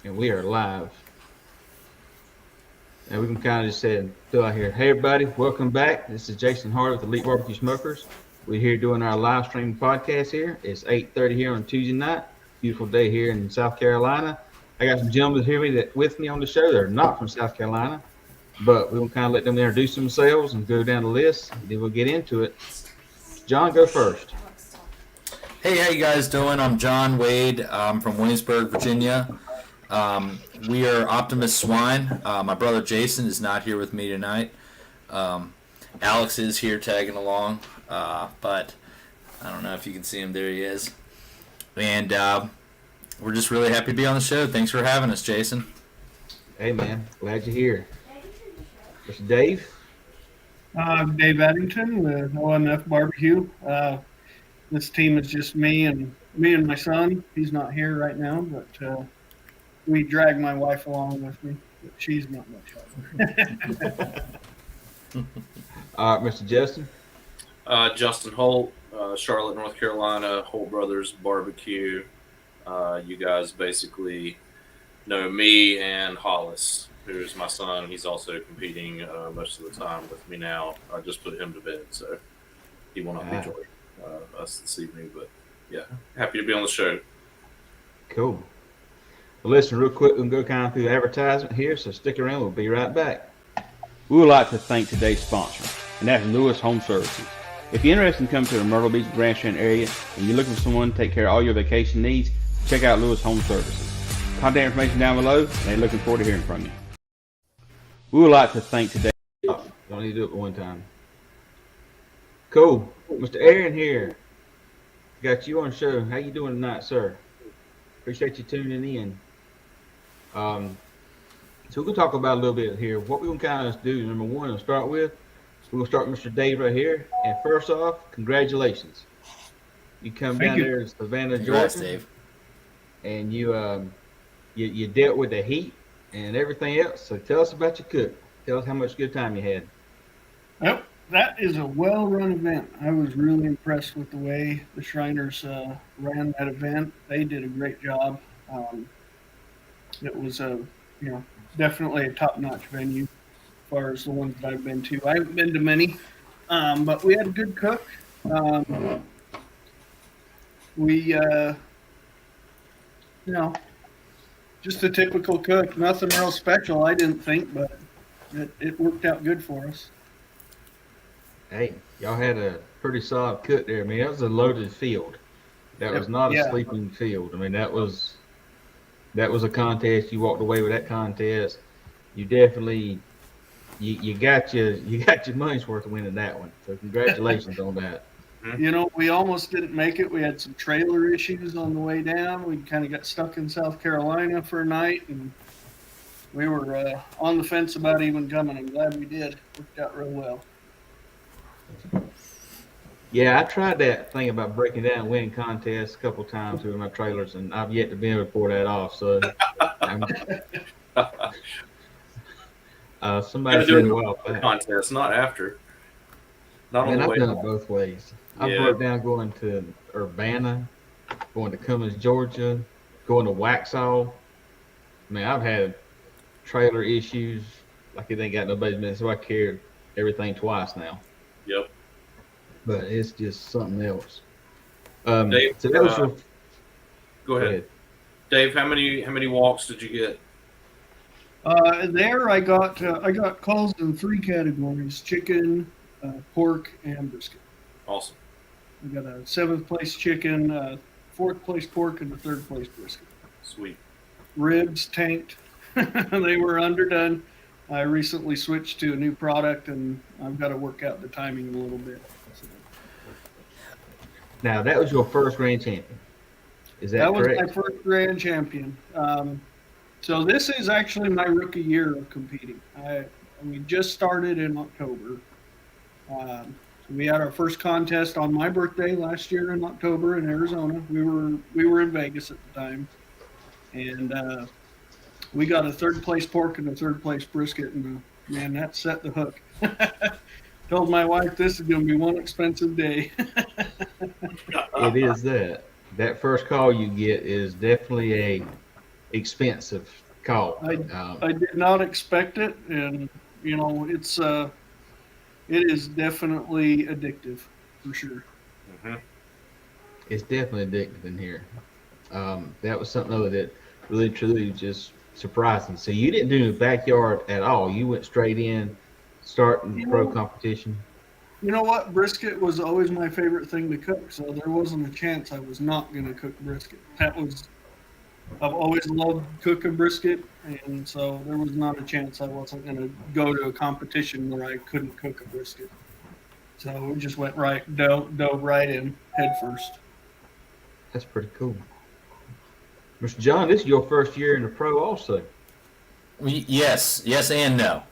and we are live. And we can kind of just say, throw out here, hey everybody, welcome back. This is Jason Hart with Elite BBQ Smokers. We're here doing our live stream podcast here. It's 8:30 here on Tuesday night. Beautiful day here in South Carolina. I got some gentlemen here with me on the show. They're not from South Carolina, but we'll kind of let them introduce themselves and go down the list. And then we'll get into it. John, go first. Hey, how you guys doing? I'm Jon Wade. I'm from Williamsburg, Virginia. We are Optimist Swine. My brother Jason is not here with me tonight. Alex is here tagging along, but I don't know if you can see him. There he is. And we're just really happy to be on the show. Thanks for having us, Jason. Hey, man. Glad you're here. Mr. Dave? I'm Dave Addington with ONF Barbecue. This team is just me and my son. He's not here right now, but we drag my wife along with me. But she's not much help. All right, Mr. Justin? Justin Holt, Charlotte, North Carolina, Holt Brothers Barbecue. You guys basically know me and Hollis, who is my son. He's also competing most of the time with me now. I just put him to bed, so he will not be joining us this evening. But yeah, happy to be on the show. Cool. Well, listen, real quick, we'll go kind of through the advertisement here, so stick around. We'll be right back. We would like to thank today's sponsor, and that's Lewis Home Services. If you're interested in coming to the Myrtle Beach, Grand Strand area, and you're looking for someone to take care of all your vacation needs, check out Lewis Home Services. Contact information down below, and they're looking forward to hearing from you. We would like to thank today. Don't need to do it one time. Cool. Mr. Aaron here. Got you on the show. How you doing tonight, sir? Appreciate you tuning in. So we're going to talk about a little bit here. What we're going to kind of do, number one, to start with, we're going to start with Mr. Dave right here. And first off, congratulations. You come down there to Savannah, Georgia. Dave. And you dealt with the heat and everything else. So tell us about your cook. Tell us how much good time you had. Yep, that is a well-run event. I was really impressed with the way the Shriners ran that event. They did a great job. It was definitely a top-notch venue as far as the ones that I've been to. I haven't been to many, but we had a good cook. Just a typical cook. Nothing real special, I didn't think, but it worked out good for us. Hey, y'all had a pretty solid cook there. I mean, that was a loaded field. That was not a sleeping field. I mean, that was a contest. You walked away with that contest. You definitely you got your money's worth of winning that one. So congratulations on that. We almost didn't make it. We had some trailer issues on the way down. We kind of got stuck in South Carolina for a night, and we were on the fence about even coming. I'm glad we did. Worked out real well. Yeah, I tried that thing about breaking down and winning contests a couple times with my trailers, and I've yet to be able to pull that off. So somebody said a while back. Contest, not after. Not Man, on the I've way. done it both ways. I broke down going to Urbana, going to Cummins, Georgia, going to Waxhaw. I mean, I've had trailer issues like it ain't got nobody's business, so I carry everything twice now. Yep. But it's just something else. Dave, so that was go ahead. Dave, how many walks did you get? There I got calls in 3 categories: chicken, pork, and brisket. Awesome. I got a 7th place chicken, 4th place pork, and a 3rd place brisket. Sweet. Ribs tanked. They were underdone. I recently switched to a new product, and I've got to work out the timing a little bit. Now, that was your first grand champion. Is that correct? That was my first grand champion. So this is actually my rookie year of competing. We just started in October. We had our first contest on my birthday last year in October in Arizona. We were in Vegas at the time, and we got a 3rd place pork and a 3rd place brisket, and man, that set the hook. Told my wife this is going to be one expensive day. It is that. That first call you get is definitely expensive call. I did not expect it, and it is definitely addictive for sure. Hmm. It's definitely addictive in here. That was something other that really truly just surprised me. So you didn't do the backyard at all. You went straight in, starting pro competition. You know what? Brisket was always my favorite thing to cook, so there wasn't a chance I was not going to cook brisket. I've always loved cooking brisket, and so there was not a chance I wasn't going to go to a competition where I couldn't cook a brisket. So we just went dove right in head first. That's pretty cool. Mr. John, this is your first year in the pro also. Yes, and no.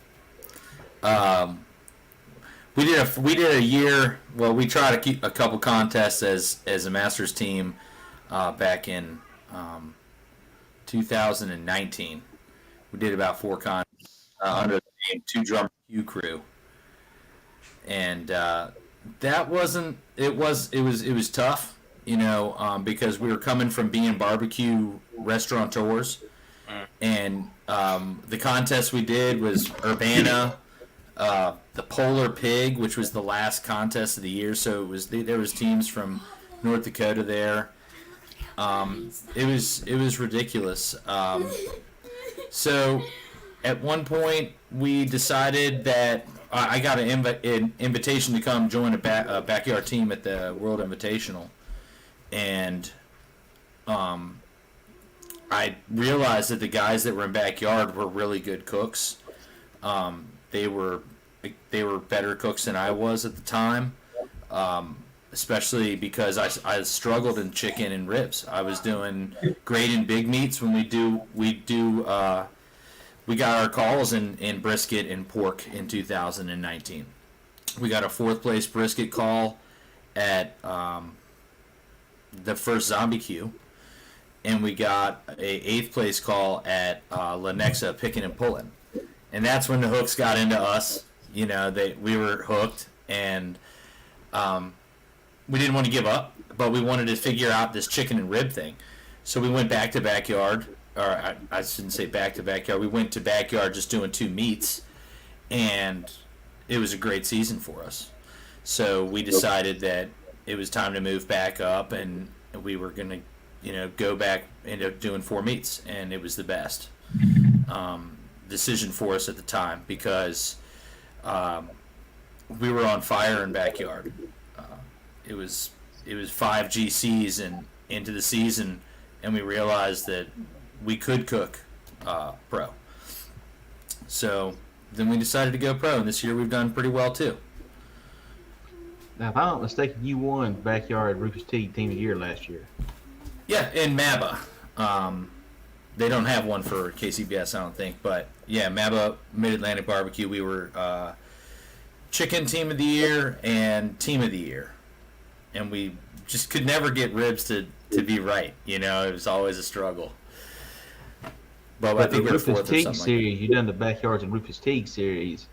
We did a year. Well, we tried to keep a couple contests as a masters team back in 2019. We did about 4 contests under the name Two Drum Q Crew, and that wasn't. It was tough, because we were coming from being barbecue restaurateurs, and the contest we did was Urbana. The Polar Pig, which was the last contest of the year, so there was teams from North Dakota there. It was ridiculous. So at one point we decided that I got an invitation to come join a backyard team at the World Invitational, and I realized that the guys that were in backyard were really good cooks. They were better cooks than I was at the time, especially because I struggled in chicken and ribs. I was doing great in big meats when we got our calls in brisket and pork in 2019. We got a 4th place brisket call at the first Zombie Q, and we got a 8th place call at Lenexa picking and pulling. And that's when the hooks got into us. We were hooked, and we didn't want to give up, but we wanted to figure out this chicken and rib thing. So we went back to backyard, or I shouldn't say back to backyard. We went to backyard just doing 2 meats, and it was a great season for us. So we decided that it was time to move back up, and we were going to, go back into doing 4 meats, and it was the best decision for us at the time, because we were on fire in backyard. It was 5 GCs and into the season, and we realized that we could cook pro. So then we decided to go pro, and this year we've done pretty well too. Now, if I'm not mistaken, you won backyard Rufus Teague Team of the Year last year. Yeah, in MABA. They don't have one for KCBS, I don't think, but yeah, MABA Mid-Atlantic Barbecue, we were Chicken Team of the Year and Team of the Year, and we just could never get ribs to be right. It was always a struggle. But I think the we were 4th or Rufus Teague something. series, you done the backyards and Rufus Teague series,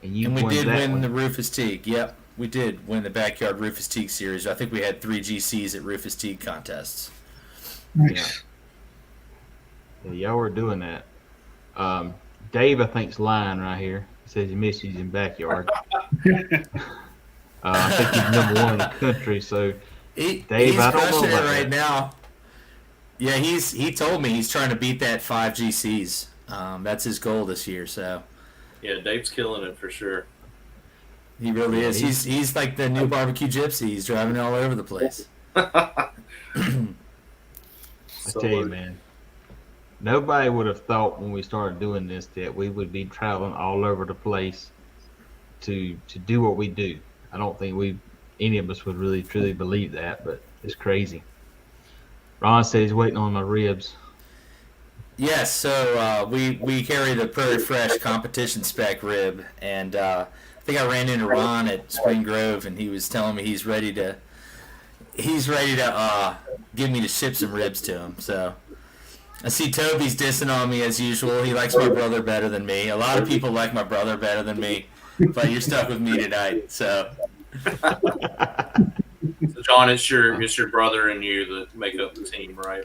and We won did that win one. the Rufus Teague. Yep, we did win the backyard Rufus Teague series. I think we had 3 GCs at Rufus Teague contests. Nice. Yeah, y'all were doing that. Dave, I think's lying right here. He says he misses you in backyard. I think he's number 1 in the country. So, Dave, Dave, I don't know crushing it about right that. now. Yeah, he told me he's trying to beat that 5 GCs. That's his goal this year. So Yeah, Dave's killing it for sure. he really Yeah, is. He's like the new barbecue gypsy. He's driving all over the place. I tell you, man, nobody would have thought when we started doing this that we would be traveling all over the place to do what we do. I don't think any of us would really truly believe that, but it's crazy. Ron said he's waiting on my ribs. Yes, so we carry the Prairie Fresh competition spec rib, and I think I ran into Ron at Spring Grove, and he was telling me he's ready to give me to ship some ribs to him. So I see Toby's dissing on me as usual. He likes my brother better than me. A lot of people like my brother better than me, but you're stuck with me tonight. So So John, it's your brother and you that make up the team, right?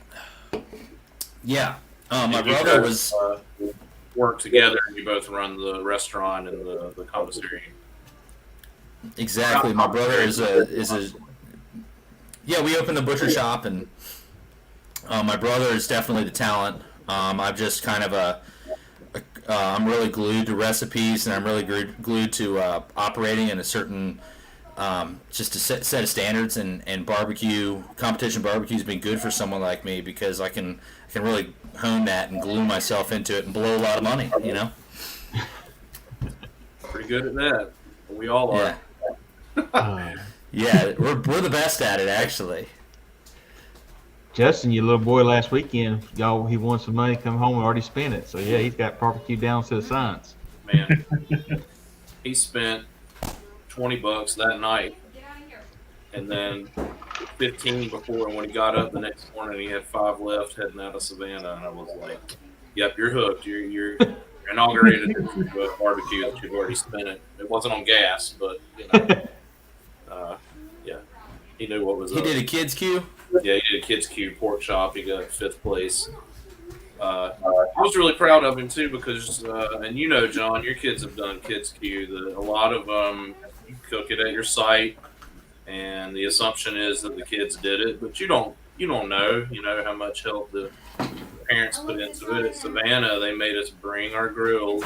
yeah, My And you brother guys, was work together, and you both run the restaurant and the commissary. exactly. My brother is a yeah. We opened the butcher shop, and my brother is definitely the talent. I'm just kind of I'm really glued to recipes, and I'm really glued to operating in a certain just a set of standards. And barbecue competition barbecue has been good for someone like me because I can really hone that and glue myself into it and blow a lot of money. Pretty good at that. We all are. Yeah. Yeah, we're the best at it, actually. Justin, your little boy last weekend, he won some money, come home and already spent it. So yeah, he's got barbecue down to the science. Man, he spent $20 that night, and then 15 before. And when he got up the next morning, he had 5 left heading out of Savannah, and I was like, "Yep, you're hooked. You're inaugurated into a barbecue that you've already spent it. It wasn't on gas, but yeah, he knew what was He up. did a kids queue. Yeah, he did a kids' queue pork chop. He got 5th place. I was really proud of him too because, and John, your kids have done kids' queue. A lot of them, you cook it at your site, and the assumption is that the kids did it, but you don't know. How much help the parents put into it. At Savannah, they made us bring our grills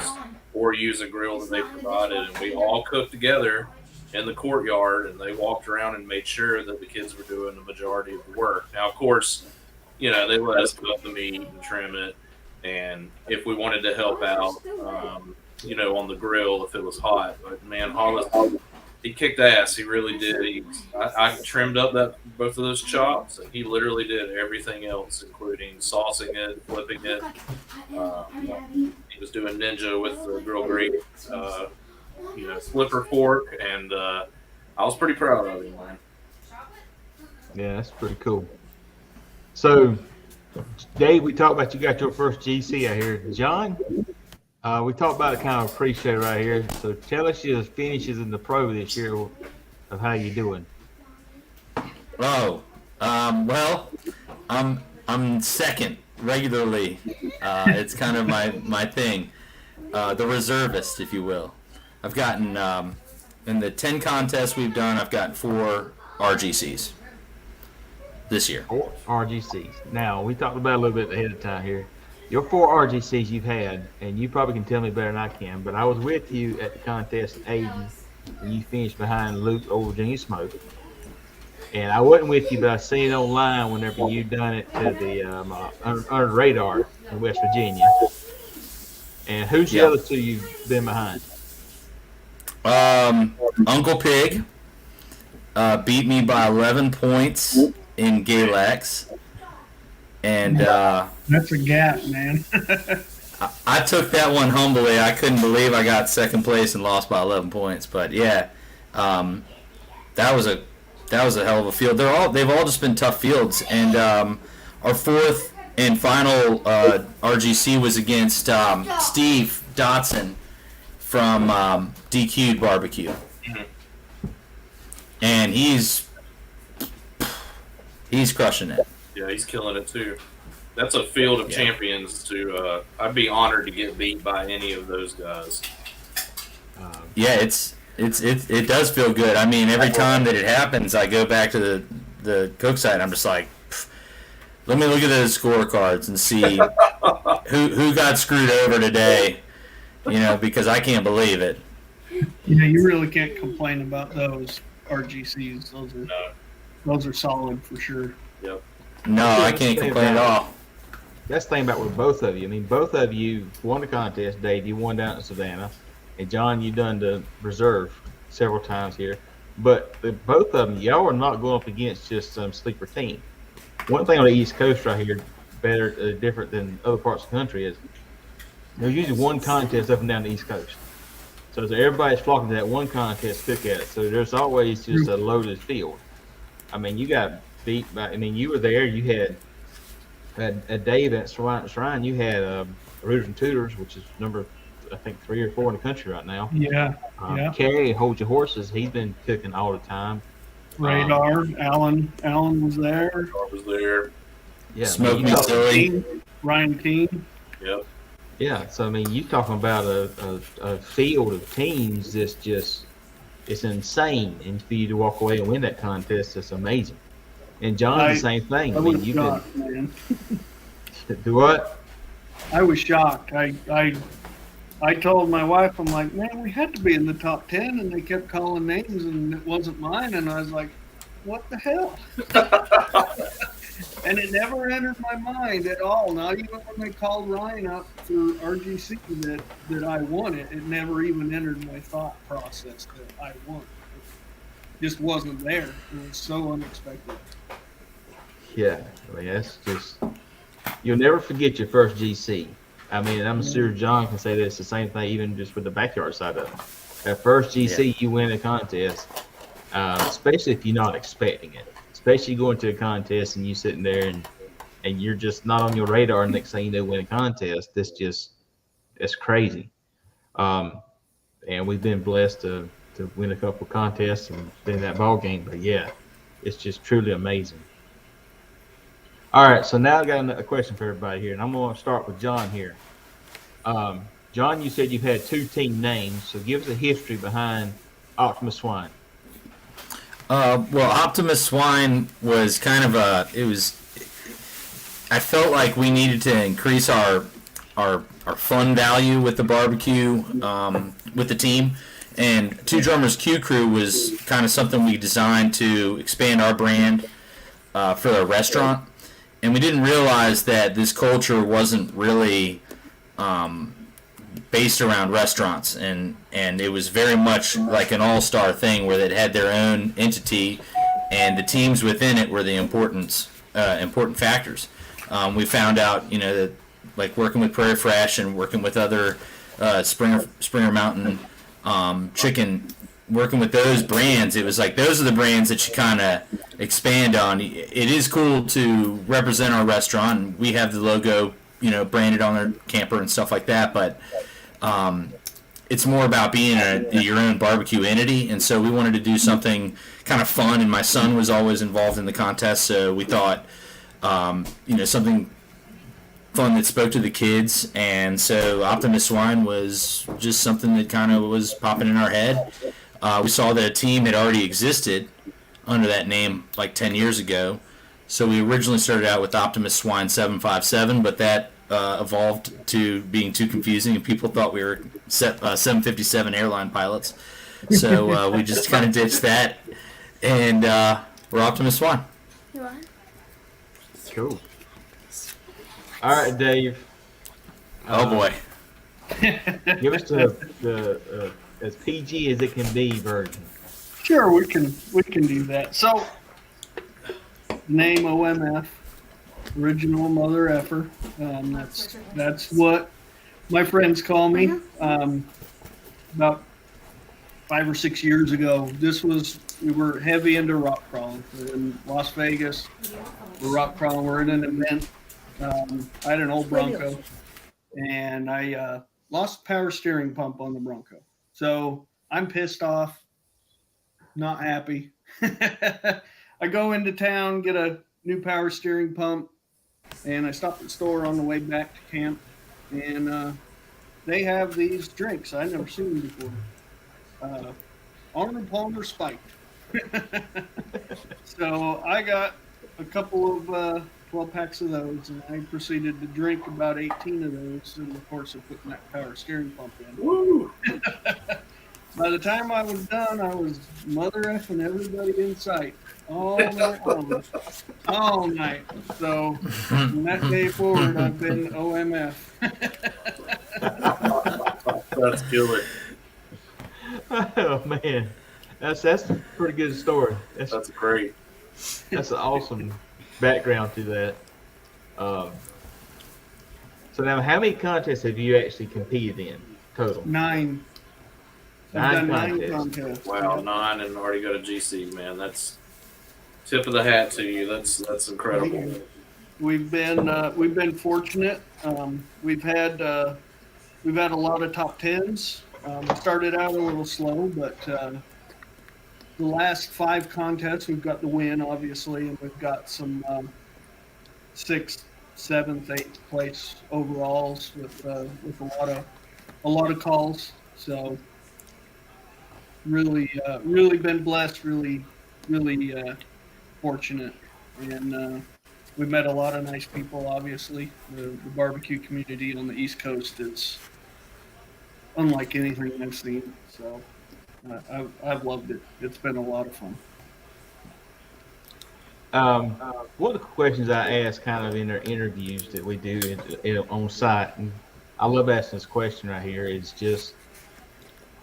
or use a grill that they provided, and we all cooked together in the courtyard, and they walked around and made sure that the kids were doing the majority of the work. Now, of course, they let us cook the meat and trim it, and if we wanted to help out, on the grill if it was hot. But man, Hollis, he kicked ass. He really did. I trimmed up both of those chops, and he literally did everything else, including saucing it, flipping it. He was doing ninja with the grill grate, flipper fork, and I was pretty proud of him, man. Yeah, that's pretty cool. So, Dave, we talked about you got your first GC out here. John, we talked about it kind of pre-show right here. So tell us your finishes in the pro this year of how you doing. Oh, well, I'm second regularly. It's kind of my thing. The reservist, if you will. I've gotten in the 10 contests we've done, I've gotten 4 RGCs this year. 4 RGCs. Now, we talked about it a little bit ahead of time here. Your 4 RGCs you've had, and you probably can tell me better than I can, but I was with you at the contest in Aden, and you finished behind Luke over Virginia Smoke. And I wasn't with you, but I seen it online whenever you done it to the under radar in West Virginia. And who's the other 2 you've been behind? Uncle Pig beat me by 11 points in Galax. And that's a gap, man. I took that one humbly. I couldn't believe I got second place and lost by 11 points. But yeah, that was a hell of a field. They've all just been tough fields. And our 4th and final RGC was against Steve Dotson from DQ'd Barbecue, and he's crushing it. Yeah, he's killing it too. That's a field of champions. I'd be honored to get beat by any of those guys. Yeah, it does feel good. I mean, every time that it happens, I go back to the cook site. I'm just like, let me look at those scorecards and see who got screwed over today. Because I can't believe it. Yeah, you really can't complain about those RGCs. Those are solid for sure. Yep. No, I can't complain at all. That's the thing about with both of you. I mean, both of you won the contest. Dave, you won down in Savannah. And John, you done the reserve several times here. But both of them, y'all are not going up against just some sleeper team. One thing on the East Coast right here, different than other parts of the country, is there's usually one contest up and down the East Coast. So everybody's flocking to that one contest, cook at it. So there's always just a loaded field. I mean, you got beat by, you were there, you had a Dave at Swine, you had Rooters and Tutors, which is number, I think, 3 or 4 in the country right now. Yeah. Carrie, Hold Your Horses, he's been cooking all the time. Radar, Alan was there. I was there. Yeah, Smoke Me Silly. Ryan Team. Yep. Yeah, so I mean, you talking about a field of teams that's just it's insane, and for you to walk away and win that contest, it's amazing. And John's the same thing. I I mean, was you've shocked, man. been do what? I was shocked. I told my wife, I'm like, man, we had to be in the top 10, and they kept calling names, and it wasn't mine, and I was like, what the hell? And it never entered my mind at all. Not even when they called Ryan up for RGC that I won it. It never even entered my thought process that I won. It just wasn't there. It was so unexpected. Yeah, I mean, that's just you'll never forget your first GC. I mean, I'm sure John can say that it's the same thing, even just with the backyard side of it. That first GC you win a contest, especially if you're not expecting it. Especially going to a contest and you sitting there and you're just not on your radar. Next thing you know, win a contest. It's crazy. And we've been blessed to win a couple contests and been in that ball game. But yeah, it's just truly amazing. All right, so now I got a question for everybody here, and I'm going to start with John here. John, you said you've had 2 team names, so give us a history behind Optimus Swine. Well, Optimus Swine was kind of I felt like we needed to increase our fun value with the barbecue, with the team. And Two Drummers Q Crew was kind of something we designed to expand our brand for a restaurant. And we didn't realize that this culture wasn't really based around restaurants, and it was very much like an all-star thing where they had their own entity, and the teams within it were the important factors. We found out, that like working with Prairie Fresh and working with other Springer Mountain chicken, working with those brands, it was like those are the brands that you kind of expand on. It is cool to represent our restaurant, and we have the logo, branded on their camper and stuff like that, but it's more about being your own barbecue entity, and so we wanted to do something kind of fun, and my son was always involved in the contest, so we thought, something fun that spoke to the kids, and so Optimus Swine was just something that kind of was popping in our head. We saw that a team had already existed under that name like 10 years ago, so we originally started out with Optimus Swine 757, but that evolved to being too confusing, and people thought we were 757 airline pilots. So we just kind of ditched that, and we're Optimus Swine. Cool. All right, Dave. Oh boy. Give us the as PG as it can be version. Sure, we can do that. So, name OMF. Original Mother Effer. That's what my friends call me. About 5 or 6 years ago, we were heavy into rock crawling. We're in Las Vegas. We're rock crawling. We're at an event. I had an old Bronco, and I lost the power steering pump on the Bronco. So I'm pissed off, not happy. I go into town, get a new power steering pump, and I stopped at the store on the way back to camp, and they have these drinks. I'd never seen them before. Arnold Palmer Spiked. So I got a couple of 12 packs of those, and I proceeded to drink about 18 of those in the course of putting that power steering pump in. Woo! By the time I was done, I was mother effing everybody in sight. All night long. All night. So from that day forward, I've been OMF. That's good. Oh man, that's a pretty good story. That's great. That's an awesome background to that. So now, how many contests have you actually competed in total? 9. I've done 9 contests. Wow, 9 and already got a GC, man. That's tip of the hat to you. That's incredible. We've been fortunate. We've had a lot of top 10s. We started out a little slow, but the last 5 contests we've got the win, obviously, and we've got some 6 7th, 8th place overalls with a lot of calls. So really been blessed, really fortunate, and we met a lot of nice people. Obviously, the barbecue community on the East Coast is unlike anything I've seen. So I've loved it. It's been a lot of fun. One of the questions I ask kind of in our interviews that we do on site, and I love asking this question right here, is just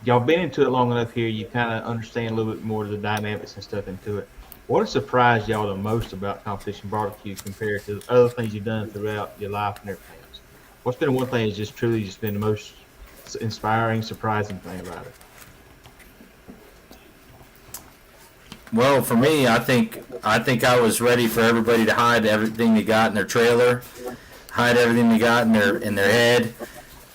y'all been into it long enough here, you kind of understand a little bit more of the dynamics and stuff into it. What has surprised y'all the most about competition barbecue compared to other things you've done throughout your life and everything else? What's been one thing that's just truly just been the most inspiring, surprising thing about it? Well, for me, I think I was ready for everybody to hide everything they got in their trailer, hide everything they got in their head,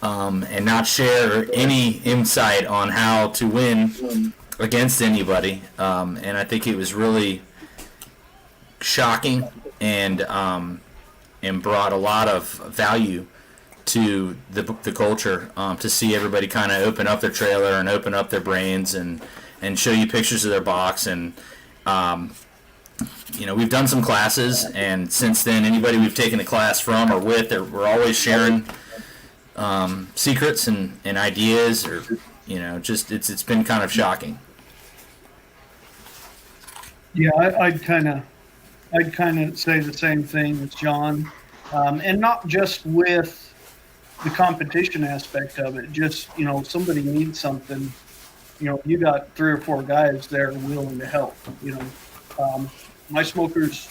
and not share any insight on how to win against anybody. And I think it was really shocking and brought a lot of value to the culture, to see everybody kind of open up their trailer and open up their brains and show you pictures of their box. And we've done some classes, and since then anybody we've taken a class from or with, we're always sharing secrets and ideas, or just it's been kind of shocking. Yeah, I'd kind of say the same thing as John, and not just with the competition aspect of it. Just somebody needs something. You got 3 or 4 guys there willing to help. My smoker's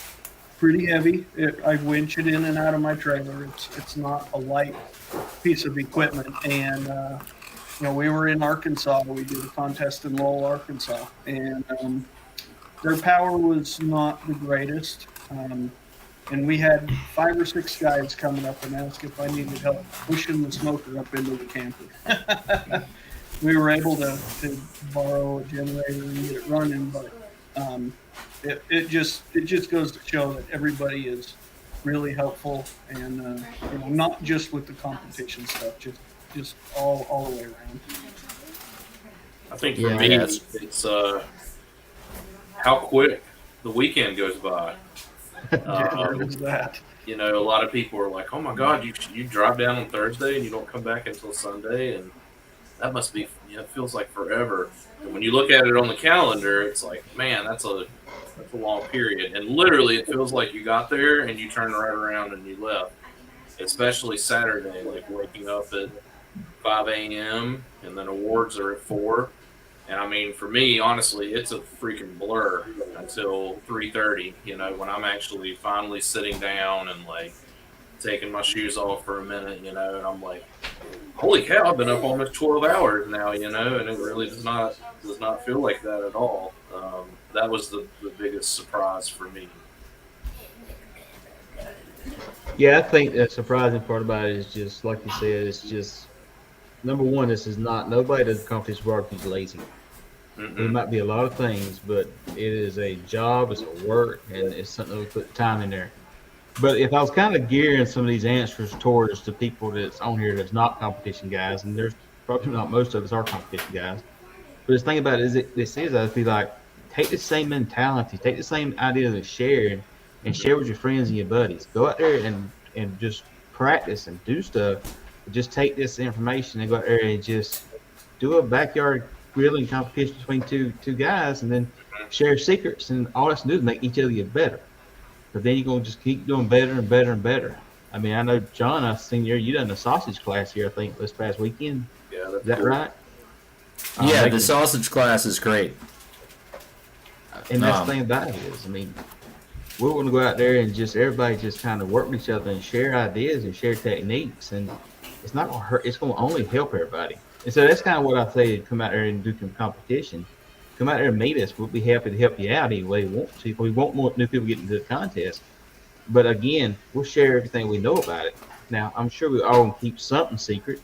pretty heavy. I winch it in and out of my trailer. It's not a light piece of equipment. And we were in Arkansas. We did a contest in Lowell, Arkansas, and their power was not the greatest. And we had 5 or 6 guys coming up and ask if I needed help pushing the smoker up into the camper. We were able to borrow a generator and get it running, but it just goes to show that everybody is really helpful, and not just with the competition stuff, just all the way around. I think for me, it's how quick the weekend goes by. That. A lot of people are like, "Oh my God, you drive down on Thursday and you don't come back until Sunday," and that must be, it feels like forever. And when you look at it on the calendar, it's like, man, that's a long period. And literally, it feels like you got there and you turned right around and you left. Especially Saturday, like waking up at 5 a.m. and then awards are at 4. And I mean, for me, honestly, it's a freaking blur until 3:30. When I'm actually finally sitting down and like taking my shoes off for a minute, and I'm like, holy cow, I've been up almost 12 hours now, and it really does not feel like that at all. That was the biggest surprise for me. Yeah, I think the surprising part about it is just, like you said, it's just, number one, nobody does competition barbecue is lazy. There might be a lot of things, but it is a job, it's a work, and it's something we put time in there. But if I was kind of gearing some of these answers towards the people that's on here that's not competition guys, and there's probably not most of us are competition guys, but the thing about it is, I'd be like, take the same mentality, take the same idea of sharing, and share with your friends and your buddies. Go out there and just practice and do stuff. Just take this information and go out there and just do a backyard grilling competition between two guys, and then share secrets, and all that's to do is make each other get better. But then you're going to just keep doing better and better and better. I mean, I know, John, I've seen you done a sausage class here, I think, this past weekend. Yeah, is that cool. Right? Yeah, the sausage class is great. And that's the thing about it is, I mean, we're going to go out there and just everybody just kind of work with each other and share ideas and share techniques. And it's not going to hurt. It's going to only help everybody. And so that's kind of what I say, come out there and do some competition. Come out there and meet us. We'll be happy to help you out any way we want to. We want more new people getting into the contest. But again, we'll share everything we know about it. Now, I'm sure we all keep something secret,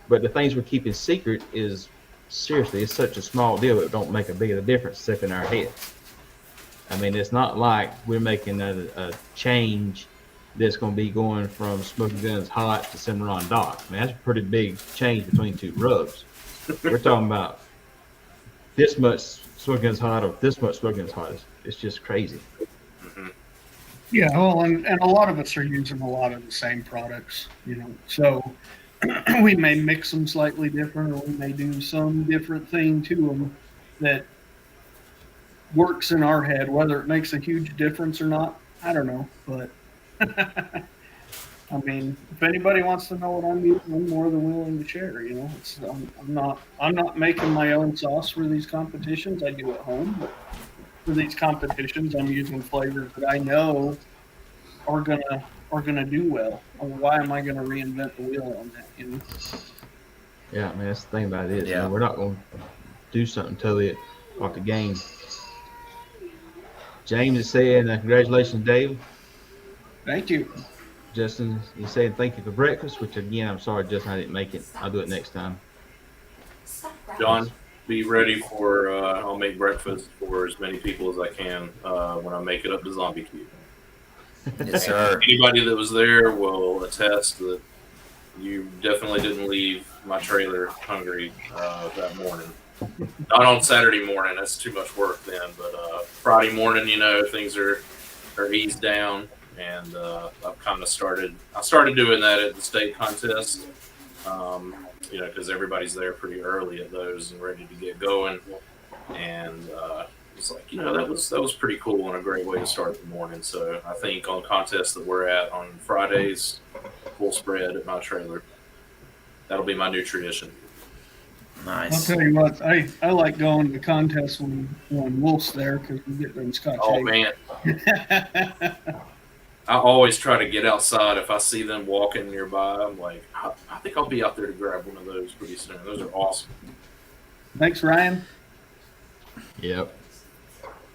but the things we're keeping secret is, seriously, it's such a small deal, it don't make a big of a difference except in our heads. I mean, it's not like we're making a change that's going to be going from Smoking Guns Hot to Cimarron Dock. I mean, that's a pretty big change between two rubs. We're talking about this much Smoking Guns Hot or this much Smoking Guns Hot. It's just crazy. Mm-hmm. Yeah, well, and a lot of us are using a lot of the same products, you know, so we may mix them slightly different, or we may do some different thing to them that works in our head. Whether it makes a huge difference or not, I don't know, but I mean, if anybody wants to know what I'm using, I'm more than willing to share. You know, I'm not making my own sauce for these competitions. I do at home, but for these competitions, I'm using flavors that I know are gonna do well. And why am I gonna reinvent the wheel on that? You know? Yeah, I mean, that's the thing about it is, Yeah. we're not going to do something totally off the game. James is saying, congratulations, Dave. Thank you. Justin, he's saying thank you for breakfast, which again, I'm sorry, Justin, I didn't make it. I'll do it next time. John, be ready for. I'll make breakfast for as many people as I can when I make it up to Zombie Cube. Yes, sir. Anybody that was there will attest that you definitely didn't leave my trailer hungry that morning. Not on Saturday morning; that's too much work then. But Friday morning, you know, things are eased down, and I've kind of started. I started doing that at the state contest. You know, because everybody's there pretty early at those and ready to get going. And it's like, you know, that was pretty cool and a great way to start the morning. So I think on contests that we're at on Fridays, full spread at my trailer. That'll be my new tradition. Nice. I'll tell you what, I like going to contests when Wolf's there because we get them Scotch. Oh man, I always try to get outside. If I see them walking nearby, I'm like, I think I'll be out there to grab one of those pretty soon. Those are awesome. Thanks, Ryan. Yep.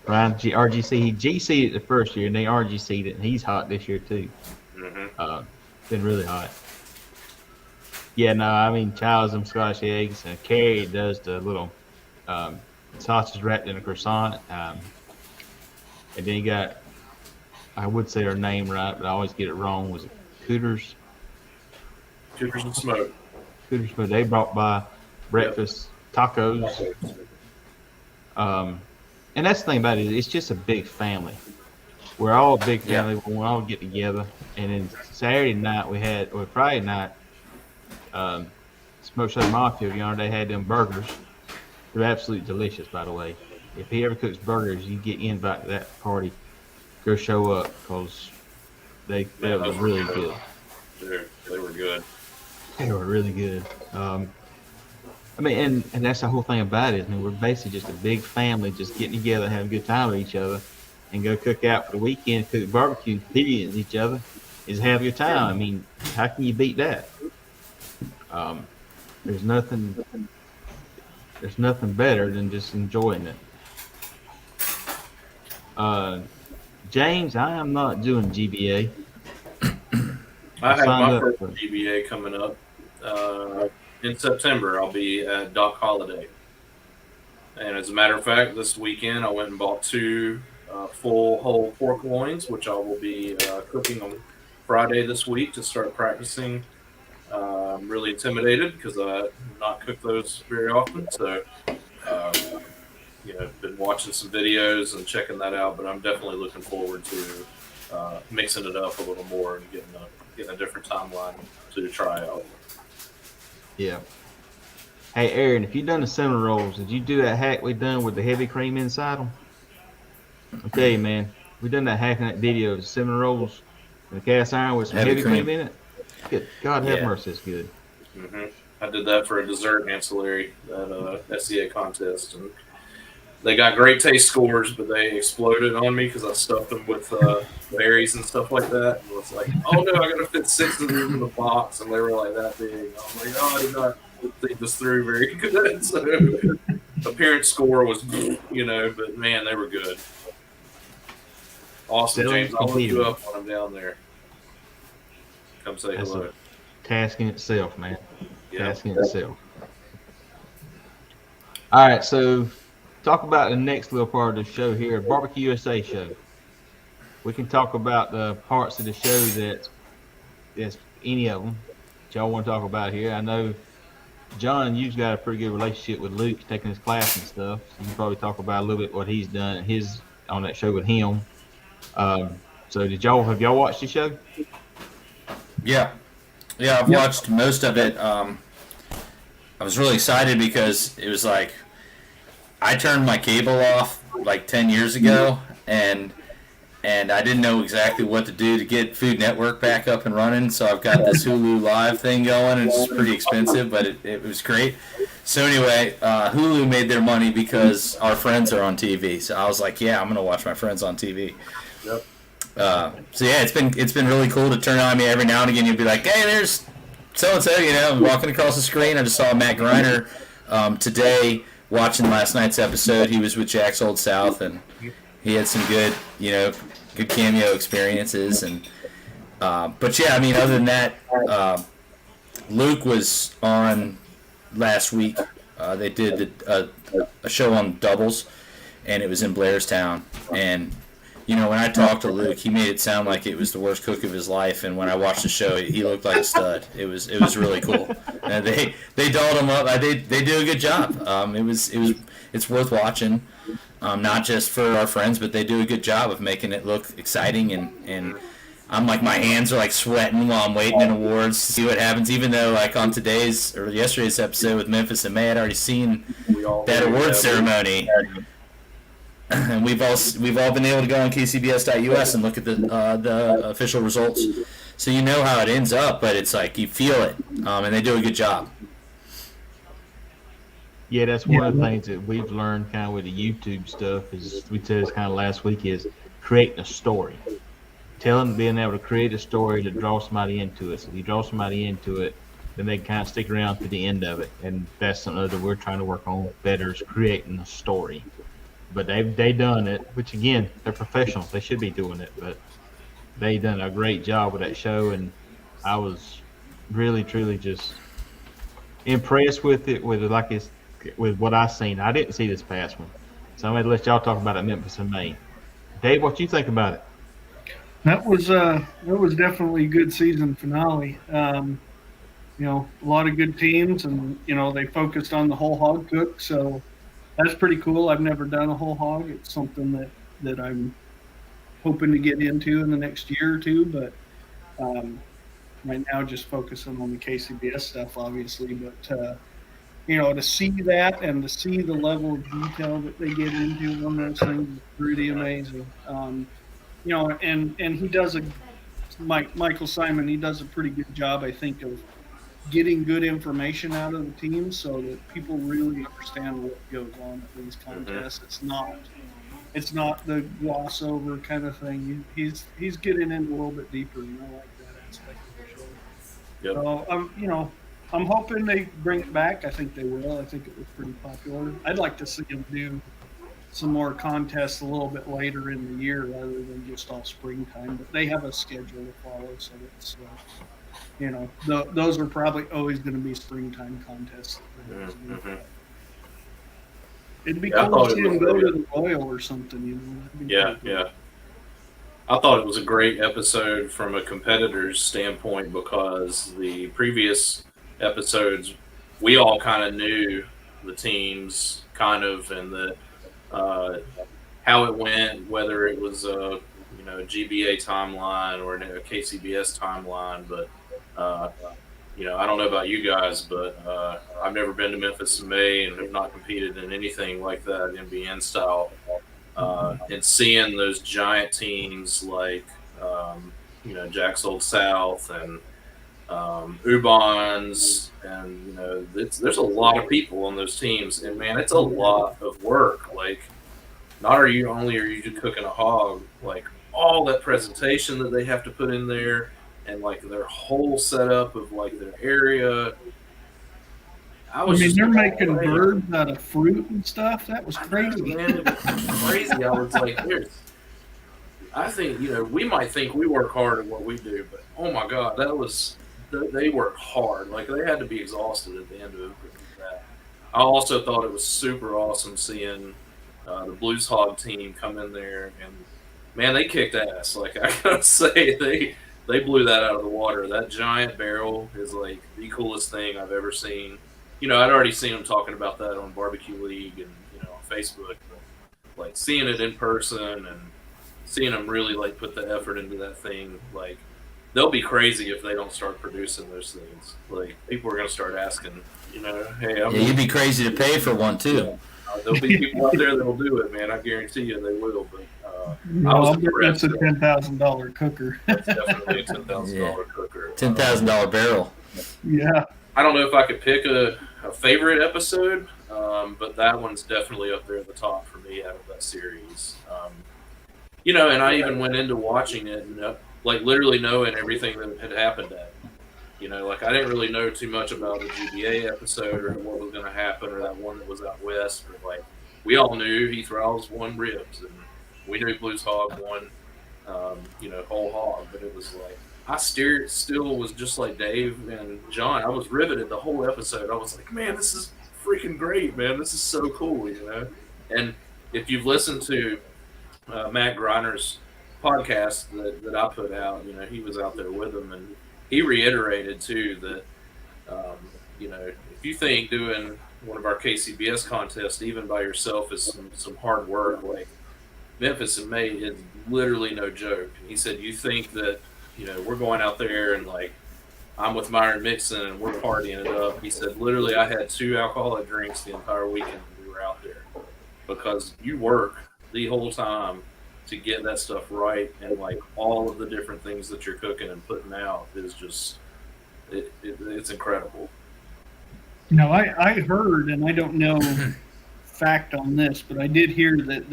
Ryan, RGC, he GC'd it the first year, and they RGC'd it, and he's hot this year too. Mm-hmm. Been really hot. Yeah, no, I mean, Child's them Scotch eggs, and Carrie does the little sausage wrapped in a croissant. And then you got, I would say her name right, but I always get it wrong. Was it Cooters? Cooters and Smoke. Cooters, but they brought by breakfast tacos. And that's the thing about it, it's just a big family. We're all a big family. We all get together. And then Saturday night or Friday night, Smoke Shop Mafia, they had them burgers. They're absolutely delicious, by the way. If he ever cooks burgers, you get invited to that party. Go show up because they were really good. They were good. They were really good. I mean, and that's the whole thing about it. I mean, we're basically just a big family, just getting together, having a good time with each other, and go cook out for the weekend, cook barbecue, competing with each other, is have a good time. I mean, how can you beat that? There's nothing better than just enjoying it. James, I am not doing GBA. I have my first GBA coming up in September. I'll be at Doc Holiday. And as a matter of fact, this weekend I went and bought 2 full whole pork loins, which I will be cooking on Friday this week to start practicing. I'm really intimidated because I have not cooked those very often. So, been watching some videos and checking that out, but I'm definitely looking forward to mixing it up a little more and getting a different timeline to try out. Yeah. Hey, Aaron, if you done the cinnamon rolls, did you do that hack we done with the heavy cream inside them? Okay, man. We done that hack in that video of the cinnamon rolls and the cast iron with some heavy cream in it. Good. God have mercy, it's good. Mm-hmm. I did that for a dessert ancillary at SCA contest, and they got great taste scores, but they exploded on me because I stuffed them with berries and stuff like that. And it was like, oh no, I got to fit 6 of these in the box, and they were like that big. I'm like, oh, I did not think this through very good. So appearance score was, but man, they were good. Awesome, James. I'll look you up when I'm down there. Come say hello. Task in itself, man. Yep. Task in itself. All right, so talk about the next little part of the show here, Barbecue USA show. We can talk about the parts of the show that's any of them that y'all want to talk about here. I know, John, you've got a pretty good relationship with Luke, taking his class and stuff. So you can probably talk about a little bit what he's done on that show with him. So have y'all watched the show? Yeah, I've watched most of it. I was really excited because it was like I turned my cable off like 10 years ago, and I didn't know exactly what to do to get Food Network back up and running. So I've got this Hulu Live thing going, and it's pretty expensive, but it was great. So anyway, Hulu made their money because our friends are on TV. So I was like, yeah, I'm gonna watch my friends on TV. Yep. So yeah, it's been really cool to turn on me every now and again. You'll be like, hey, there's so and so, walking across the screen. I just saw Matt Greiner today watching last night's episode. He was with Jack's Old South, and he had some good cameo experiences. And but yeah, I mean, other than that, Luke was on last week. They did a show on doubles, and it was in Blairstown. And when I talked to Luke, he made it sound like it was the worst cook of his life. And when I watched the show, he looked like a stud. It was really cool. And they dolled him up. They do a good job. It's worth watching. Not just for our friends, but they do a good job of making it look exciting, and I'm like, my hands are like sweating while I'm waiting in awards to see what happens, even though like on today's or yesterday's episode with Memphis and May, I'd already seen that award ceremony. And we've all been able to go on kcbs.us and look at the official results, so you know how it ends up, but it's like you feel it, and they do a good job. Yeah, that's one of the things that we've learned kind of with the YouTube stuff, is we said this kind of last week, is creating a story. Being able to create a story to draw somebody into it. So if you draw somebody into it, then they kind of stick around to the end of it. And that's something that we're trying to work on better, is creating a story. But they've done it, which again, they're professionals. They should be doing it, but they done a great job with that show. And I was really, truly just impressed with it, with what I seen. I didn't see this past one, so I'm going to let y'all talk about it, Memphis and May. Dave, what you think about it? That was definitely a good season finale. A lot of good teams, and they focused on the whole hog cook, so that's pretty cool. I've never done a whole hog. It's something that I'm hoping to get into in the next year or two, but right now just focusing on the KCBS stuff, obviously. But to see that and to see the level of detail that they get into on those things is pretty amazing. And he does Michael Simon, he does a pretty good job, I think, of getting good information out of the team so that people really understand what goes on at these contests. It's not the gloss over kind of thing. He's getting in a little bit deeper, and I like that aspect of the show. Yep. So I'm hoping they bring it back. I think they will. I think it was pretty popular. I'd like to see them do some more contests a little bit later in the year rather than just all springtime. But they have a schedule to follow, so it's those are probably always going to be springtime contests. Mm-hmm. It'd be cool to see them go to the Royal or something. Yeah. I thought it was a great episode from a competitor's standpoint, because the previous episodes, we all kind of knew the teams, and the how it went, whether it was a GBA timeline or a KCBS timeline. But I don't know about you guys, but I've never been to Memphis in May and have not competed in anything like that, NBN style. And seeing those giant teams like Jack's Old South and Ubon's, and there's a lot of people on those teams, and man, it's a lot of work. Like, not are you just cooking a hog, like all that presentation that they have to put in there, and like their whole setup of like their area. They're making birds out of fruit and stuff. That was crazy. Man, it was crazy. I was like, I think we might think we work hard at what we do, but oh my God, they work hard. Like, they had to be exhausted at the end of that. I also thought it was super awesome seeing the Blues Hog team come in there and man, they kicked ass. Like I gotta say, they blew that out of the water. That giant barrel is like the coolest thing I've ever seen. You know, I'd already seen them talking about that on Barbecue League and on Facebook, but like seeing it in person and seeing them really like put the effort into that thing, like they'll be crazy if they don't start producing those things. Like people are gonna start asking, hey, you'd be crazy to pay for one too. There'll be people out there that'll do it, man. I guarantee you they will. But that's a $10,000 cooker. That's definitely a $10,000 cooker. $10,000 barrel. Yeah. I don't know if I could pick a favorite episode, but that one's definitely up there at the top for me out of that series. And I even went into watching it and like literally knowing everything that had happened at it. Like I didn't really know too much about the GBA episode or what was going to happen or that one that was out west. Or like we all knew Heath Riles won ribs and we knew Blues Hog won, whole hog. But it was like I still was just like Dave and John. I was riveted the whole episode. I was like, man, this is freaking great, man. This is so cool, And if you've listened to Matt Griner's podcast that I put out, he was out there with him, and he reiterated too that, if you think doing one of our KCBS contests even by yourself is some hard work, like Memphis in May is literally no joke. He said, you think that, we're going out there and like I'm with Myron Mixon and we're partying it up. He said, literally, I had 2 alcoholic drinks the entire weekend when we were out there because you work the whole time to get that stuff right, and like all of the different things that you're cooking and putting out is just it's incredible. I heard, and I don't know fact on this, but I did hear that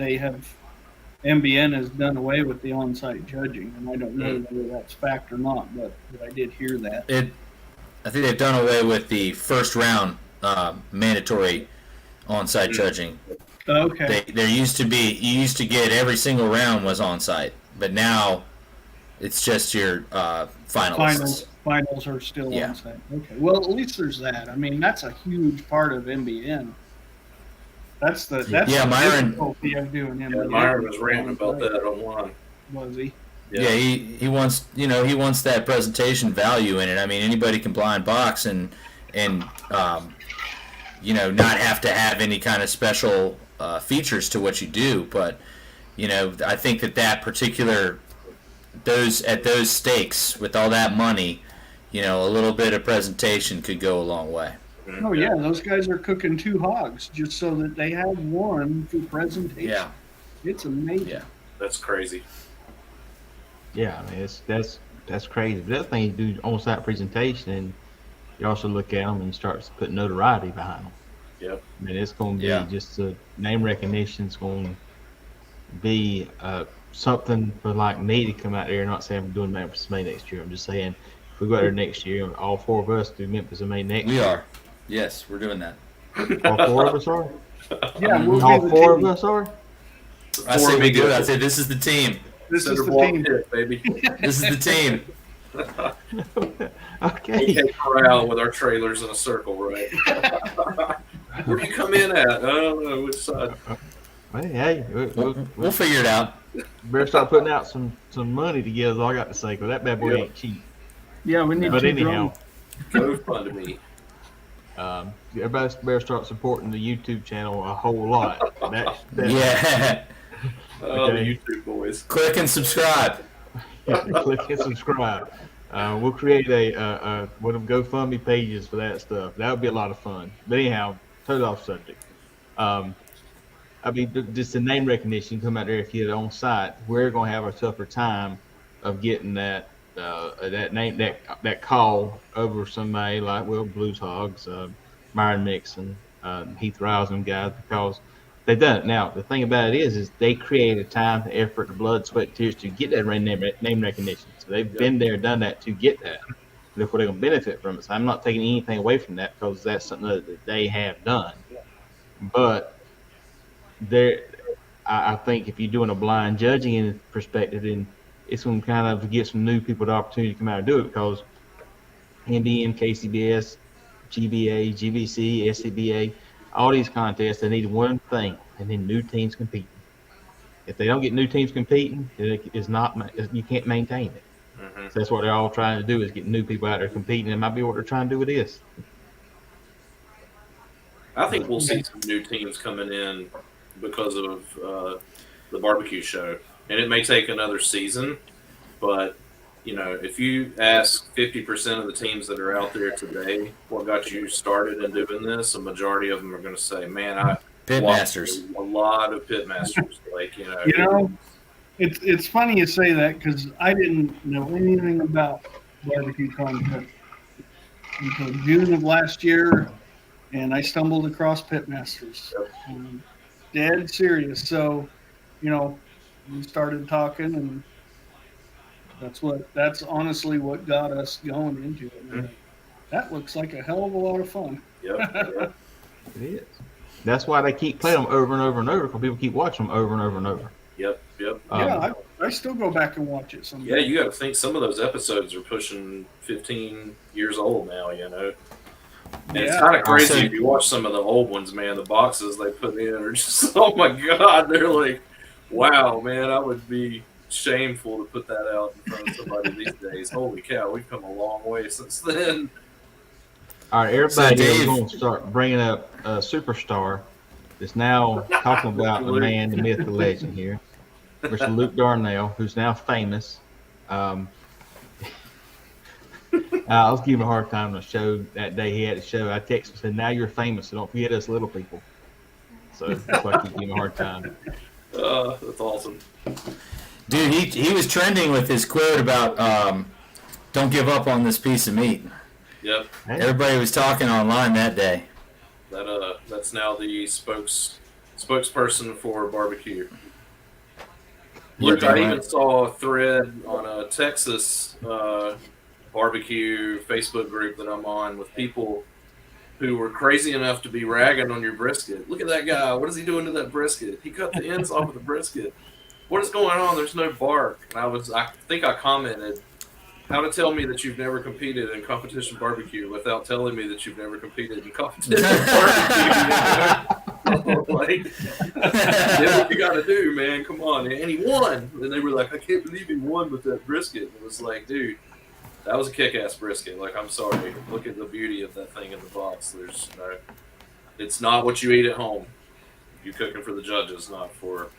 MBN has done away with the on-site judging, and I don't know whether that's fact or not, but I did hear that. I think they've done away with the first round mandatory on-site judging. Okay. There used to be, you used to get every single round was on site, but now it's just your finalists. Finals are still on site. Okay. Well, at least there's that. I mean, that's a huge part of MBN. That's the difficulty of doing MBN. Yeah, Myron was ranting about that online. Was he? Yeah, he wants that presentation value in it. I mean, anybody can blind box and not have to have any kind of special features to what you do, but I think that particular at those stakes with all that money, a little bit of presentation could go a long way. Oh yeah, those guys are cooking 2 hogs just so that they have one for presentation. Yeah, it's amazing. Yeah, that's crazy. Yeah, I mean that's crazy. The other thing you do on-site presentation, and you also look at them and start putting notoriety behind them. Yep. I mean, it's going to be just name recognition. It's going to be something for like me to come out there. Not saying I'm doing Memphis May next year. I'm just saying if we go out there next year, all 4 of us do Memphis May next year. We are. Yes, we're doing that. All 4 of us are? Yeah, all 4 of us are? I say we do it. I say this is the team. This is the team, baby. This is the team. Okay. Okay, corral with our trailers in a circle, right? Where do you come in at? I don't know which side. Hey, we'll figure it out. Better start putting out some money together. Is all I got to say, because that bad boy ain't cheap. Yeah, we need. But anyhow, so fun to me. Everybody better start supporting the YouTube channel a whole lot. Yeah. Oh, the YouTube boys. Click and subscribe. Click and subscribe. We'll create one of them GoFundMe pages for that stuff. That would be a lot of fun. But anyhow, totally off subject. I mean, just the name recognition, come out there if you're on site, we're going to have a tougher time of getting that name, that call over somebody like, Blues Hogs, Myron Mixon, Heath Riles and guys, because they've done it. Now, the thing about it is they created time, the effort, the blood, sweat, tears to get that name recognition. So they've been there, done that to get that. Therefore, they're going to benefit from it. So I'm not taking anything away from that because that's something that they have done. But I think if you're doing a blind judging in perspective, then it's going to kind of give some new people the opportunity to come out and do it, because NBN, KCBS, GBA, GBC, SCBA, all these contests, they need one thing, and then new teams competing. If they don't get new teams competing, it's not, you can't maintain it. Mm-hmm. So that's what they're all trying to do, is get new people out there competing. It might be what they're trying to do with this. I think we'll see some new teams coming in because of the barbecue show, and it may take another season. But if you ask 50% of the teams that are out there today what got you started in doing this, a majority of them are going to say, "Man, I Pitmasters. watched a lot of pitmasters." It's funny you say that, because I didn't know anything about barbecue contest until June of last year, and I stumbled across pitmasters. Dead serious. So, we started talking, and that's honestly what got us going into it. Mm-hmm. That looks like a hell of a lot of fun. Yep. It is. That's why they keep playing them over and over and over, because people keep watching them over and over and over. Yep. I still go back and watch it sometimes. Yeah, you got to think some of those episodes are pushing 15 years old now, And it's kind of crazy if you watch some of the old ones, man. The boxes they put in are just, oh my God, they're like, wow, man, I would be shameful to put that out in front of somebody these days. Holy cow, we've come a long way since then. All right, everybody is going to start bringing up a superstar that's now talking about the man, the myth, the legend here. Mr. Luke Darnell, who's now famous. I was giving him a hard time on the show that day he had a show. I texted him and said, "Now you're famous, so don't forget us little people." So that's why I keep giving him a hard time. That's awesome. Dude, he was trending with his quote about don't give up on this piece of meat. Yep. Everybody was talking online that day. That's now the spokesperson for barbecue. Look, I even saw a thread on a Texas barbecue Facebook group that I'm on with people who were crazy enough to be ragging on your brisket. Look at that guy. What is he doing to that brisket? He cut the ends off of the brisket. What is going on? There's no bark. And I think I commented, how to tell me that you've never competed in competition barbecue without telling me that you've never competed in competition barbecue. That's what you got to do, man. Come on. And he won. And they were like, I can't believe he won with that brisket. It was like, dude, that was a kick-ass brisket. Like, I'm sorry. Look at the beauty of that thing in the box. It's not what you eat at home. You're cooking for the judges, not for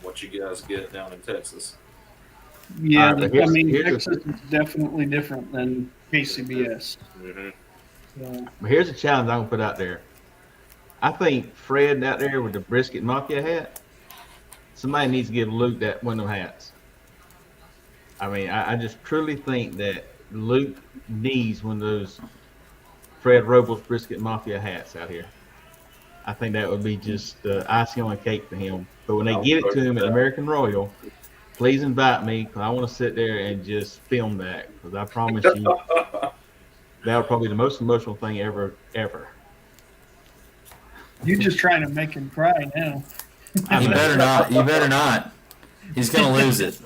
what you guys get down in Texas. Yeah, Texas is definitely different than KCBS. Mm-hmm. But here's a challenge I'm going to put out there. I think Fred out there with the brisket mafia hat, somebody needs to give Luke one of them hats. I mean, I just truly think that Luke needs one of those Fred Robles brisket mafia hats out here. I think that would be just icing on the cake for him. But when they give it to him at American Royal, please invite me, because I want to sit there and just film that. Because I promise you, that would probably be the most emotional thing ever. You're just trying to make him cry now. You better not. You better not. He's going to lose it.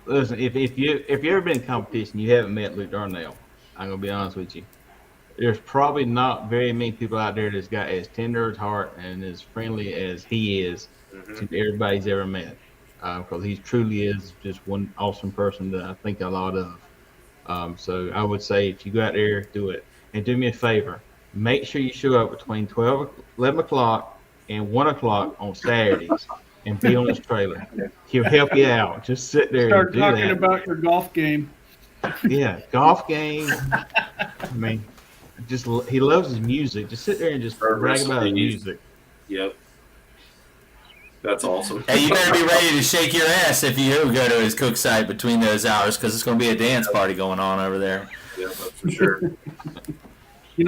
Listen, if you ever been in competition, you haven't met Luke Darnell. I'm going to be honest with you. There's probably not very many people out there that's got as tender at heart and as friendly as he is to everybody's ever met. Because he truly is just one awesome person that I think a lot of. So I would say, if you go out there, do it. And do me a favor. Make sure you show up between 11 o'clock and 1 o'clock on Saturdays and be on his trailer. He'll help you out. Just sit there Start and do talking that. about your golf game. Yeah, golf game. I mean, he loves his music. Just sit there and just brag about his music. Yep. That's awesome. Hey, you better be ready to shake your ass if you ever go to his cook site between those hours, because it's going to be a dance party going on over there. Yeah, that's for sure.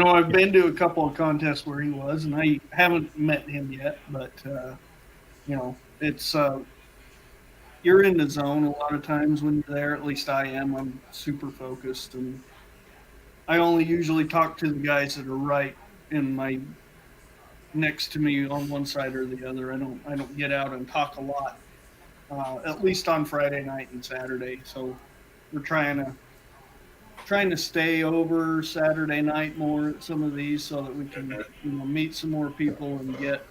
I've been to a couple of contests where he was, and I haven't met him yet, but, it's, you're in the zone a lot of times when you're there. At least I am. I'm super focused, and I only usually talk to the guys that are right in my next to me on one side or the other. I don't get out and talk a lot, at least on Friday night and Saturday. So we're trying to stay over Saturday night more at some of these, so that we can meet some more people and get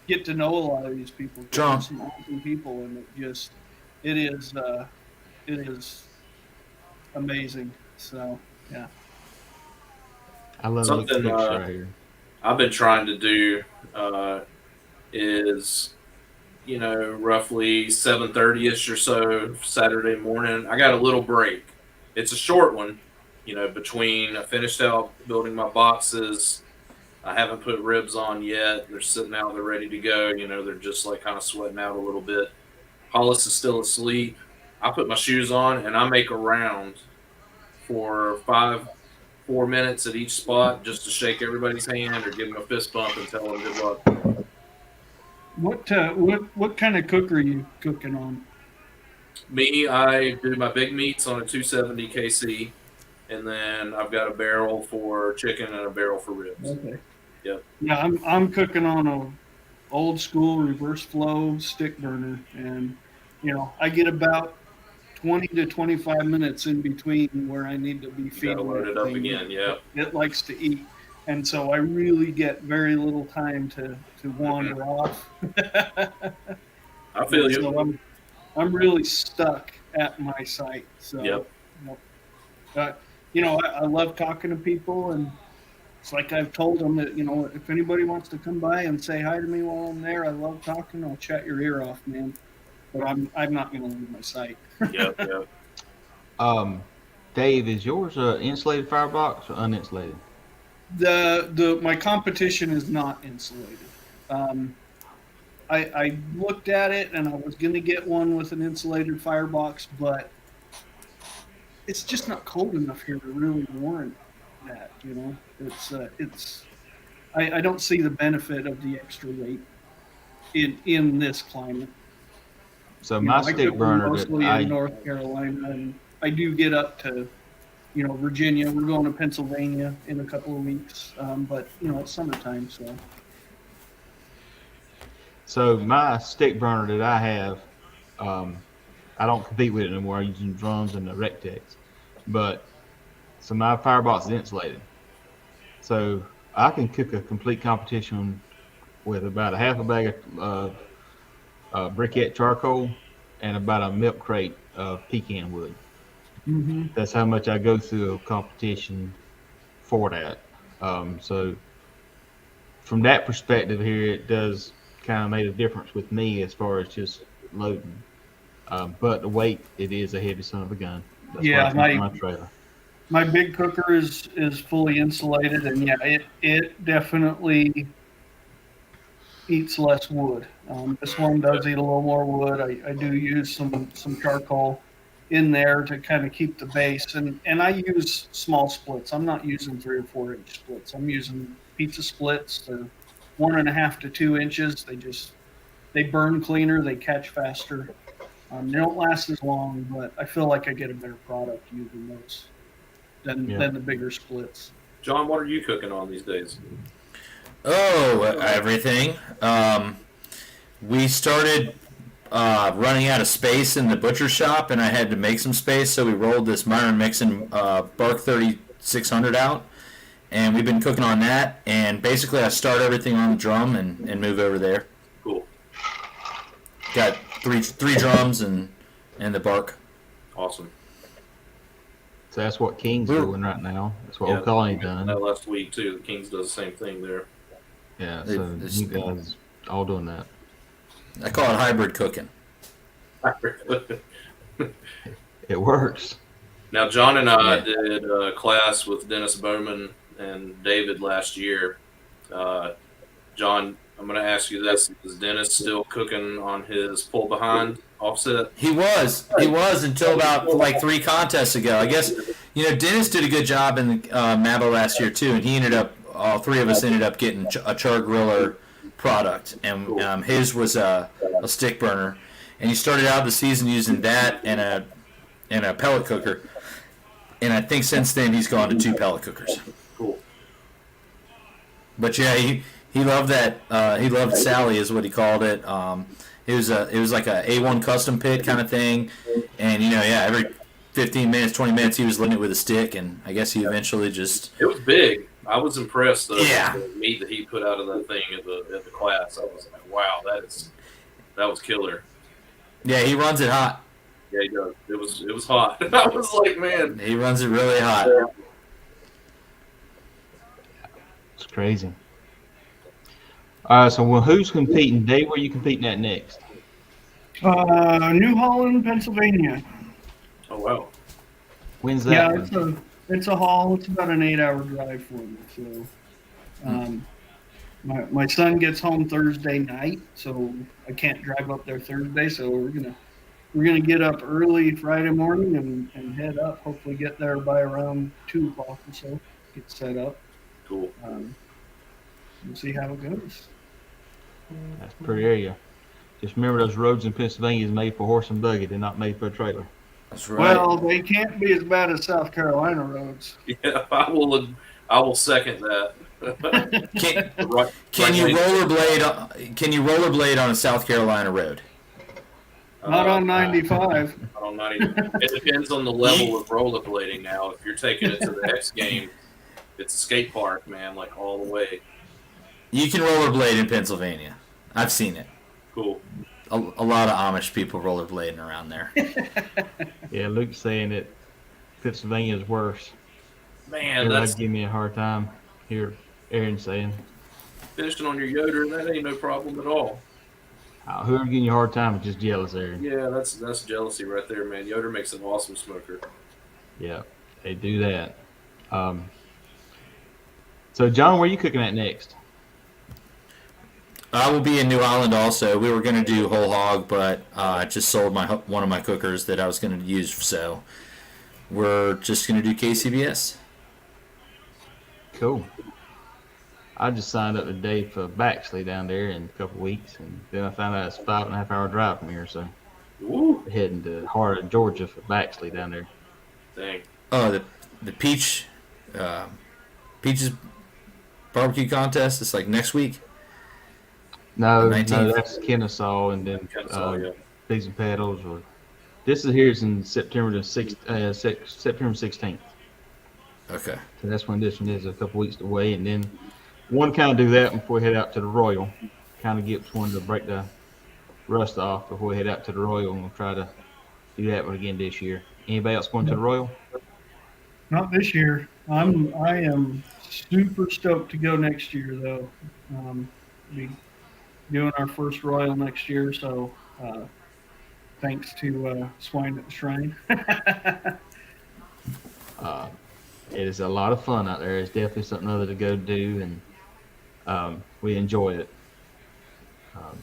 get to know a lot of these people. John. They're some awesome people, and it is amazing. So yeah. I love Something, the picture right here. I've been trying to do is, roughly 7:30ish or so Saturday morning. I got a little break. It's a short one, between I finished out building my boxes. I haven't put ribs on yet. They're sitting out. They're ready to go. They're just like kind of sweating out a little bit. Hollis is still asleep. I put my shoes on and I make a round for 4 minutes at each spot just to shake everybody's hand or give them a fist bump and tell them good luck. What kind of cook are you cooking on? Me, I do my big meats on a 270 KC, and then I've got a barrel for chicken and a barrel for ribs. Okay. Yep. Yeah, I'm cooking on a old school reverse flow stick burner, and I get about 20 to 25 minutes in between where I need to be feeding. Gotta load it up again. Yeah. It likes to eat, and so I really get very little time to wander off. I feel you. So I'm really stuck at my site. So Yep. I love talking to people, and it's like I've told them that if anybody wants to come by and say hi to me while I'm there, I love talking. I'll chat your ear off, man. But I'm not going to leave my site. Yep. Dave, is yours insulated firebox or uninsulated? My competition is not insulated. I looked at it and I was going to get one with an insulated firebox, but it's just not cold enough here to really warrant that. I don't see the benefit of the extra weight in this climate. So my stick burner mostly in North Carolina, and I do get up to Virginia. We're going to Pennsylvania in a couple of weeks, but it's summertime, so. So my stick burner that I have, I don't compete with it anymore. I'm using drums and the Recteqs, but so my firebox is insulated. So I can cook a complete competition with about a half a bag of briquette charcoal and about a milk crate of pecan wood. Mm-hmm. That's how much I go through a competition for that. So from that perspective here, it does kind of made a difference with me as far as just loading. But the weight, it is a heavy son of a gun. That's why it's my trailer. My big cooker is fully insulated, and it definitely eats less wood. This one does eat a little more wood. I do use some charcoal in there to kind of keep the base, and I use small splits. I'm not using 3 or 4 inch splits. I'm using pizza splits. They're 1.5 to 2 inches. They burn cleaner. They catch faster. They don't last as long, but I feel like I get a better product using those than the bigger splits. John, what are you cooking on these days? Oh, everything. We started running out of space in the butcher shop, and I had to make some space, so we rolled this Myron Mixon Bark 3600 out, and we've been cooking on that. And basically, I start everything on the drum and move over there. Cool. Got three drums and the bark. Awesome. So that's what King's doing right now. That's what Old Colony done. That last week too. The Kings does the same thing there. Yeah, so you guys all doing that. I call it hybrid cooking. It works. Now, John and I did a class with Dennis Bowman and David last year. John, I'm going to ask you this. Is Dennis still cooking on his pull behind offset? He was until about like 3 contests ago. I guess, Dennis did a good job in the Mabo last year too, and all 3 of us ended up getting a char griller product, and his was a stick burner, and he started out the season using that and a pellet cooker, and I think since then he's gone to 2 pellet cookers. Cool. But yeah, he loved that. He loved Sally, is what he called it. It was like a A1 custom pit kind of thing, and every 15 minutes, 20 minutes he was loading it with a stick, and I guess he eventually just. It was big. I was impressed though Yeah. with the meat that he put out of that thing at the class. I was like, wow, that was killer. Yeah, he runs it hot. Yeah, he does. It was hot. I was like, man, He runs it really hot. It's crazy. So who's competing? Dave, where are you competing at next? New Holland, Pennsylvania. Oh wow. When's that? Yeah, it's a haul. It's about an 8-hour drive for me. So, my son gets home Thursday night, so I can't drive up there Thursday. So we're gonna get up early Friday morning and head up. Hopefully, get there by around 2:00 or so. Get set up. Cool. We'll see how it goes. That's a pretty area. Just remember those roads in Pennsylvania is made for horse and buggy. They're not made for a trailer. That's right. Well, they can't be as bad as South Carolina roads. Yeah, I will second that. Can you rollerblade? Can you rollerblade on a South Carolina road? Not on 95. Not on 90. It depends on the level of rollerblading now. If you're taking it to the X game, it's a skate park, man, like all the way. You can rollerblade in Pennsylvania. I've seen it. Cool. A lot of Amish people rollerblading around there. Yeah, Luke's saying that Pennsylvania is worse. Man, Everybody give me a hard time. Here, Aaron saying. Finishing on your Yoder, that ain't no problem at all. Whoever giving you a hard time is just jealous, Aaron. Yeah, that's jealousy right there, man. Yoder makes an awesome smoker. Yeah, they do that. So, John, where are you cooking at next? I will be in New Holland also. We were going to do whole hog, but I just sold one of my cookers that I was going to use, so we're just going to do KCBS. Cool. I just signed up today for Baxley down there in a couple of weeks, and then I found out it's a 5.5 hour drive from here, so Woo. we're heading to the heart of Georgia for Baxley down there. Dang. Oh, the peaches barbecue contest. It's like next week. No, 19th. That's Kennesaw, and then Kennesaw, yeah. Pigs and Pedals. Or this is here's in September the September 16th. Okay. So that's when this one is, a couple weeks away, and then one kind of do that before we head out to the Royal. Kind of get one to break the rust off before we head out to the Royal, and we'll try to do that one again this year. Anybody else going to the Royal? Not this year. I am super stoked to go next year though. Be doing our first Royal next year, so thanks to Swine at the Shrine. It is a lot of fun out there. It's definitely something other to go do, and we enjoy it.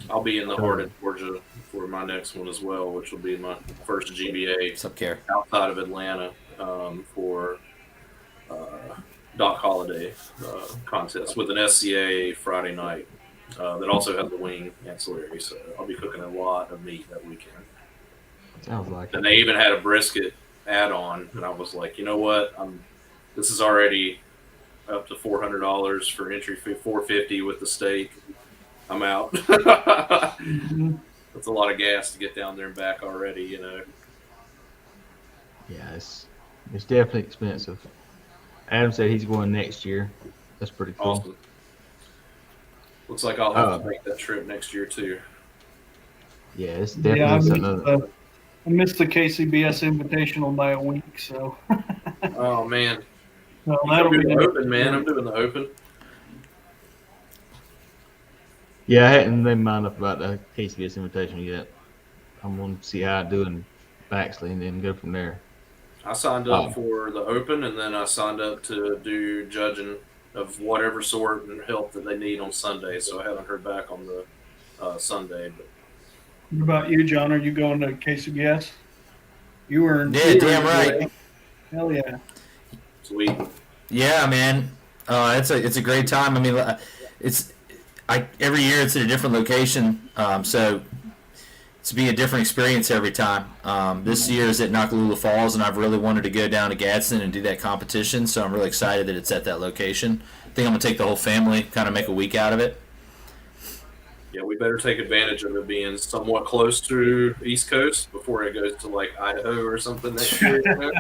I'll be in the heart of Georgia for my next one as well, which will be my first GBA What's up, Care? outside of Atlanta for Doc Holiday contest with an SCA Friday night that also has the wing ancillary. So I'll be cooking a lot of meat that weekend. Sounds like And it. they even had a brisket add-on, and I was like, you know what? This is already up to $400 for entry fee, $450 with the steak. I'm out. That's a lot of gas to get down there and back already, you know. Yeah, it's definitely expensive. Adam said he's going next year. That's pretty cool. Awesome. Looks like I'll have to make that trip next year too. Yeah, it's Yeah, definitely something other. I missed the KCBS Invitational by a week, so. Oh man, So I'm that'll doing be the open, man. I'm doing the open. Yeah, I hadn't made mind up about the KCBS invitation yet. I'm going to see how I do in Baxley and then go from there. I signed up for the open, and then I signed up to do judging of whatever sort and help that they need on Sunday. So I haven't heard back on the Sunday. But What about you, John? Are you going to KCBS? You were in. Yeah, damn right. Hell yeah. sweet. Yeah, man. It's a great time. I mean, every year it's at a different location, so it's be a different experience every time. This year is at Nakalula Falls, and I've really wanted to go down to Gadsden and do that competition, so I'm really excited that it's at that location. I think I'm going to take the whole family, kind of make a week out of it. Yeah, we better take advantage of it being somewhat close to East Coast before it goes to like Idaho or something next year. You know?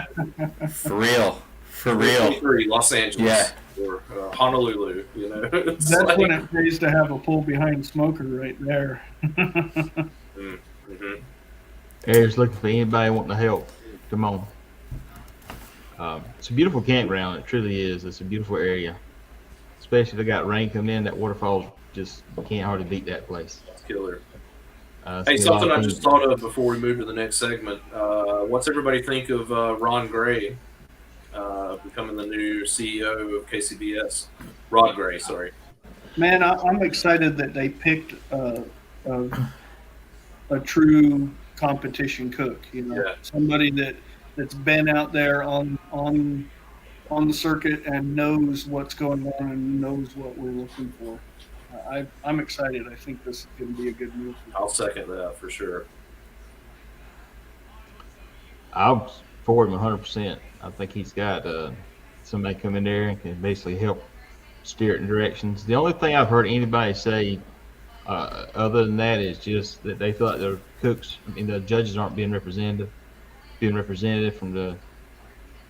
For real. For real. 2023, Los Angeles. Yeah. or Honolulu. You know, it's That's like, when it pays to have a pull behind smoker right there. mm-hmm. Air's looking for anybody wanting to help. Come on. It's a beautiful campground. It truly is. It's a beautiful area. Especially if they got rain coming in, that waterfall's just, you can't hardly beat that place. Killer. It's Hey, been a lot something of I fun. just thought of before we move to the next segment. What's everybody think of Ron Gray becoming the new CEO of KCBS? Rod Gray, sorry. Man, I'm excited that they picked a true competition cook. You know, Yeah. somebody that's been out there on the circuit and knows what's going on and knows what we're looking for. I'm excited. I think this is going to be a good move. I'll second that for sure. I'll forward him 100%. I think he's got somebody come in there and can basically help steer it in directions. The only thing I've heard anybody say other than that is just that they feel like their cooks, I mean, the judges aren't being represented from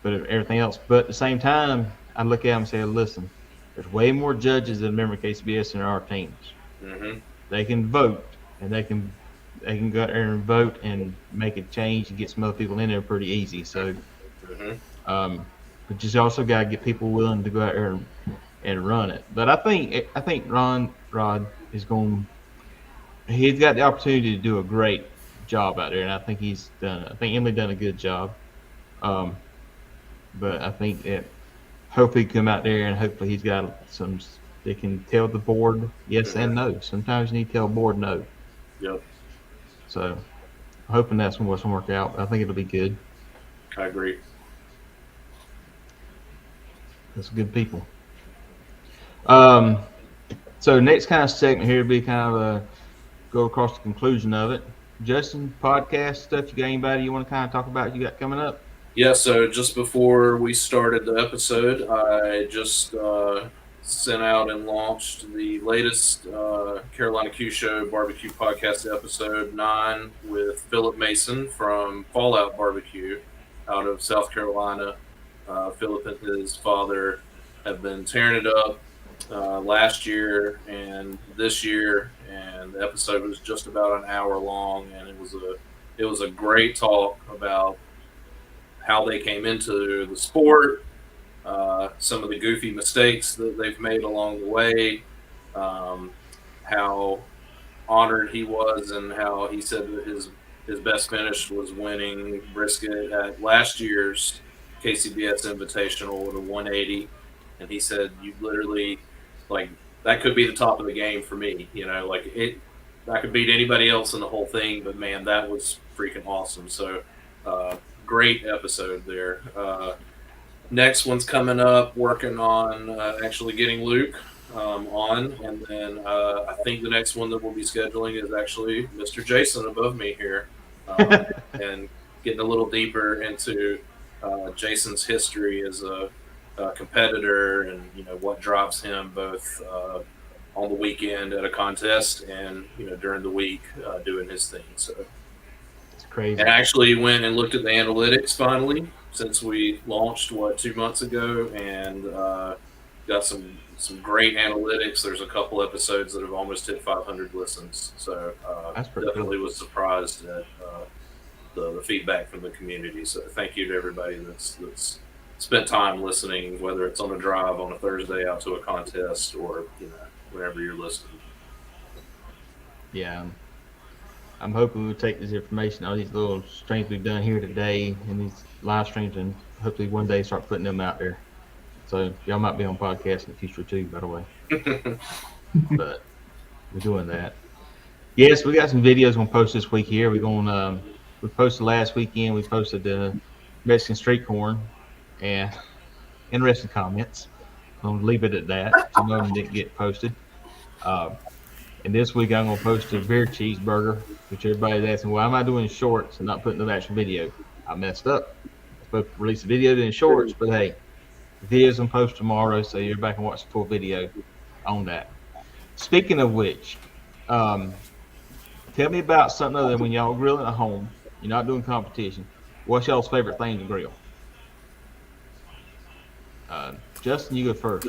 but everything else. But at the same time, I look at them and say, listen, there's way more judges that member KCBS than there are teams. Mm-hmm. They can vote, and they can go out there and vote and make a change and get some other people in there pretty easy. So, but you also got to get people willing to go out there and run it. But I think Rod is going. He's got the opportunity to do a great job out there, and I think Emily done a good job. But I think that hopefully he come out there and hopefully he's got some. They can tell the board yes and no. Sometimes you need to tell the board no. Yep. So, hoping that's what's going to work out. I think it'll be good. I agree. That's good people. So next kind of segment here would be kind of go across the conclusion of it. Justin, podcast stuff. You got anybody you want to kind of talk about you got coming up? Yeah, so just before we started the episode, I just sent out and launched the latest Carolina Q Show Barbecue Podcast episode 9 with Philip Mason from Fallout Barbecue out of South Carolina. Philip and his father have been tearing it up last year and this year, and the episode was just about an hour long, and it was a great talk about how they came into the sport, some of the goofy mistakes that they've made along the way, how honored he was, and how he said that his best finish was winning brisket at last year's KCBS Invitational with a 180. And he said, you literally, like, that could be the top of the game for me. You know, like, I could beat anybody else in the whole thing, but man, that was freaking awesome. So, great episode there. Next one's coming up, working on actually getting Luke on. And then I think the next one that we'll be scheduling is actually Mr. Jason above me here. And getting a little deeper into Jason's history as a competitor, and you know what drives him both on the weekend at a contest and during the week doing his thing. So it's crazy. And I actually went and looked at the analytics finally since we launched 2 months ago, and got some great analytics. There's a couple episodes that have almost hit 500 listens. So definitely cool. was surprised at the feedback from the community. So thank you to everybody that's spent time listening, whether it's on a drive on a Thursday out to a contest or whenever you're listening. Yeah, I'm hoping we'll take this information, all these little streams we've done here today and these live streams, and hopefully one day start putting them out there. So y'all might be on podcasts in the future too, by the way. But we're doing that. Yes, we got some videos we'll post this week here. We're going we posted last weekend. We posted the Mexican street corn, and interesting comments. I'm gonna leave it at that. Some of them didn't get posted. And this week I'm gonna post a beer cheeseburger, which everybody's asking, why am I doing shorts and not putting the actual video? I messed up. I'm supposed to release the video then shorts, but hey, the video's gonna post tomorrow, so you're back and watch the full video on that. Speaking of which, tell me about something other than when y'all grilling at home. You're not doing competition. What's y'all's favorite thing to grill? Justin, you go first.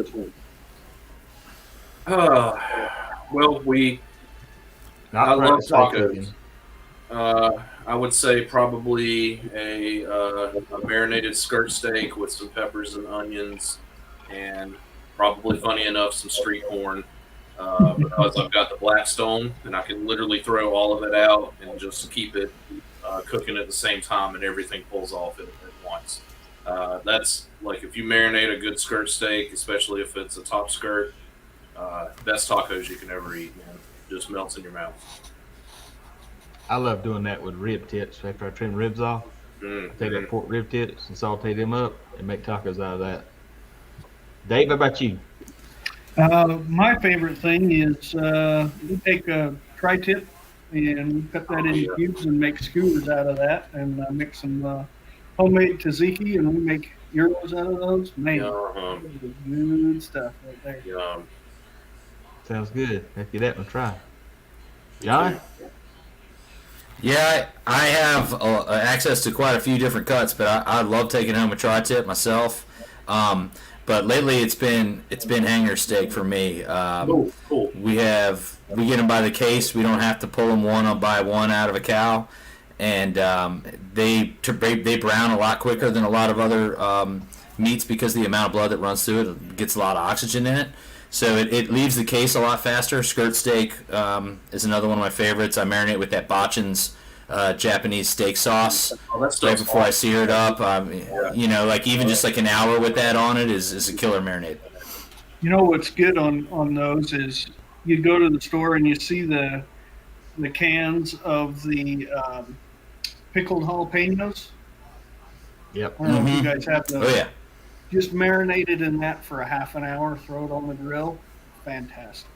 Well, I Not love practice tacos. cooking. I would say probably a marinated skirt steak with some peppers and onions, and probably, funny enough, some street corn. Because I've got the Blackstone, and I can literally throw all of it out and just keep it cooking at the same time, and everything pulls off at once. That's like if you marinate a good skirt steak, especially if it's a top skirt, best tacos you can ever eat, man. Just melts in your mouth. I love doing that with rib tips. After I trim ribs off, I take that pork rib tips and saute them up and make tacos out of that. Dave, how about you? My favorite thing is we take a tri-tip and we cut that into cubes and make skewers out of that, and mix some homemade tzatziki, and we make gyros out of those. Man, good stuff right there. Yum. Sounds good. Let's get that one try. Jon? Yeah, I have access to quite a few different cuts, but I love taking home a tri-tip myself. But lately it's been hanger steak for me. Cool. We get them by the case. We don't have to pull them one by one out of a cow, and they brown a lot quicker than a lot of other meats because the amount of blood that runs through it gets a lot of oxygen in it. So it leaves the case a lot faster. Skirt steak is another one of my favorites. I marinate with that Botchin's Japanese steak sauce right before I sear it up. You know, like even just like an hour with that on it is a killer marinade. You know what's good on those is you go to the store and you see the cans of the pickled jalapenos. Yep. I don't know if you guys have those. Oh yeah. Just marinate it in that for a half an hour, throw it on the grill. Fantastic.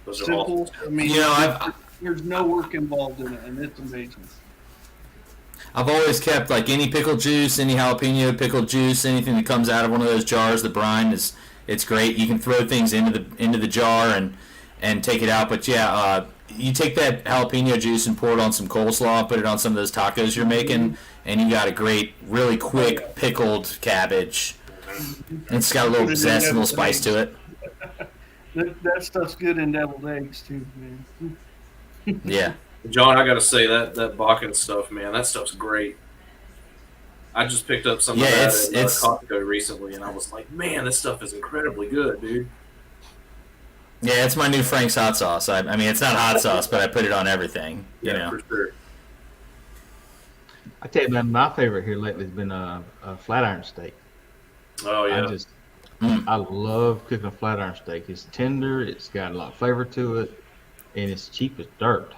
Those are Simple. awesome. I mean, You know, there's no work involved in it, and it's amazing. I've always kept like any pickled juice, any jalapeno pickled juice, anything that comes out of one of those jars. The brine it's great. You can throw things into the jar and take it out. But yeah, you take that jalapeno juice and pour it on some coleslaw, put it on some of those tacos you're making, and you got a great, really quick pickled cabbage. And it's got a little zest, a little spice to it. That stuff's good in deviled eggs too, man. Yeah. John, I gotta say that Bakken stuff, man, that stuff's great. I just picked up some of that at Costco recently, and I was like, man, this stuff is incredibly good, dude. Yeah, it's my new Frank's hot sauce. I mean, it's not hot sauce, but I put it on everything. You know. For sure. I tell you, man, my favorite here lately has been a flat iron steak. Oh yeah. I love cooking a flat iron steak. It's tender. It's got a lot of flavor to it, and it's cheap as dirt.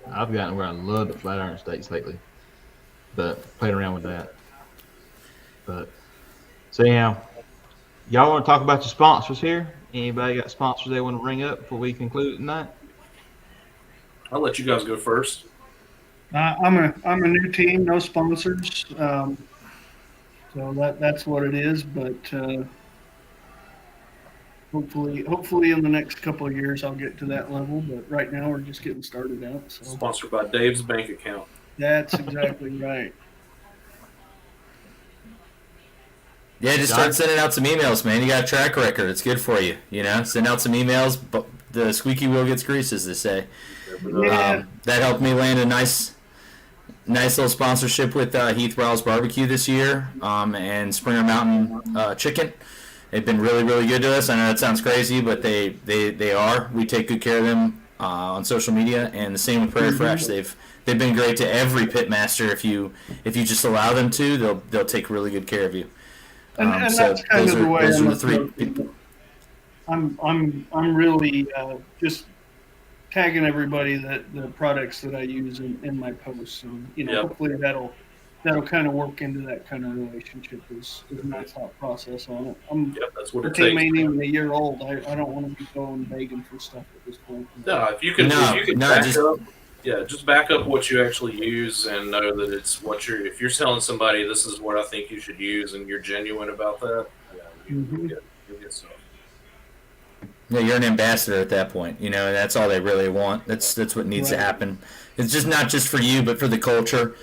I've gotten where I love the flat iron steaks lately, but playing around with that. But so anyhow, y'all want to talk about your sponsors here? Anybody got sponsors they want to bring up before we conclude tonight? I'll let you guys go first. I'm a new team, no sponsors, so that's what it is. But hopefully in the next couple of years I'll get to that level. But right now we're just getting started out. So Sponsored by Dave's bank account. that's exactly right. Yeah, just start sending out some emails, man. You got a track record. It's good for you. You know, send out some emails. But the squeaky wheel gets grease, as they say. Yeah. That helped me land a nice little sponsorship with Heath Barbecue this year, and Springer Mountain Chicken. They've been really, really good to us. I know that sounds crazy, but they are. We take good care of them on social media, and the same with Prairie Fresh. They've been great to every pitmaster. If you just allow them to, they'll take really good care of you. And so that's kind of the way those I'm are the three approaching it. people. I'm really just tagging everybody the products that I use in my posts, and hopefully that'll kind of work into that kind of relationship. Is my thought process on it. That's what The it team takes. ain't even a year old. I don't want to be going begging for stuff at this point. No, if you can just back up what you actually use and know that it's what if you're telling somebody this is what I think you should use and you're genuine about that, you'll get stuff. Yeah, you're an ambassador at that point, and that's all they really want. That's what needs to happen. It's just not just for you, but for the culture.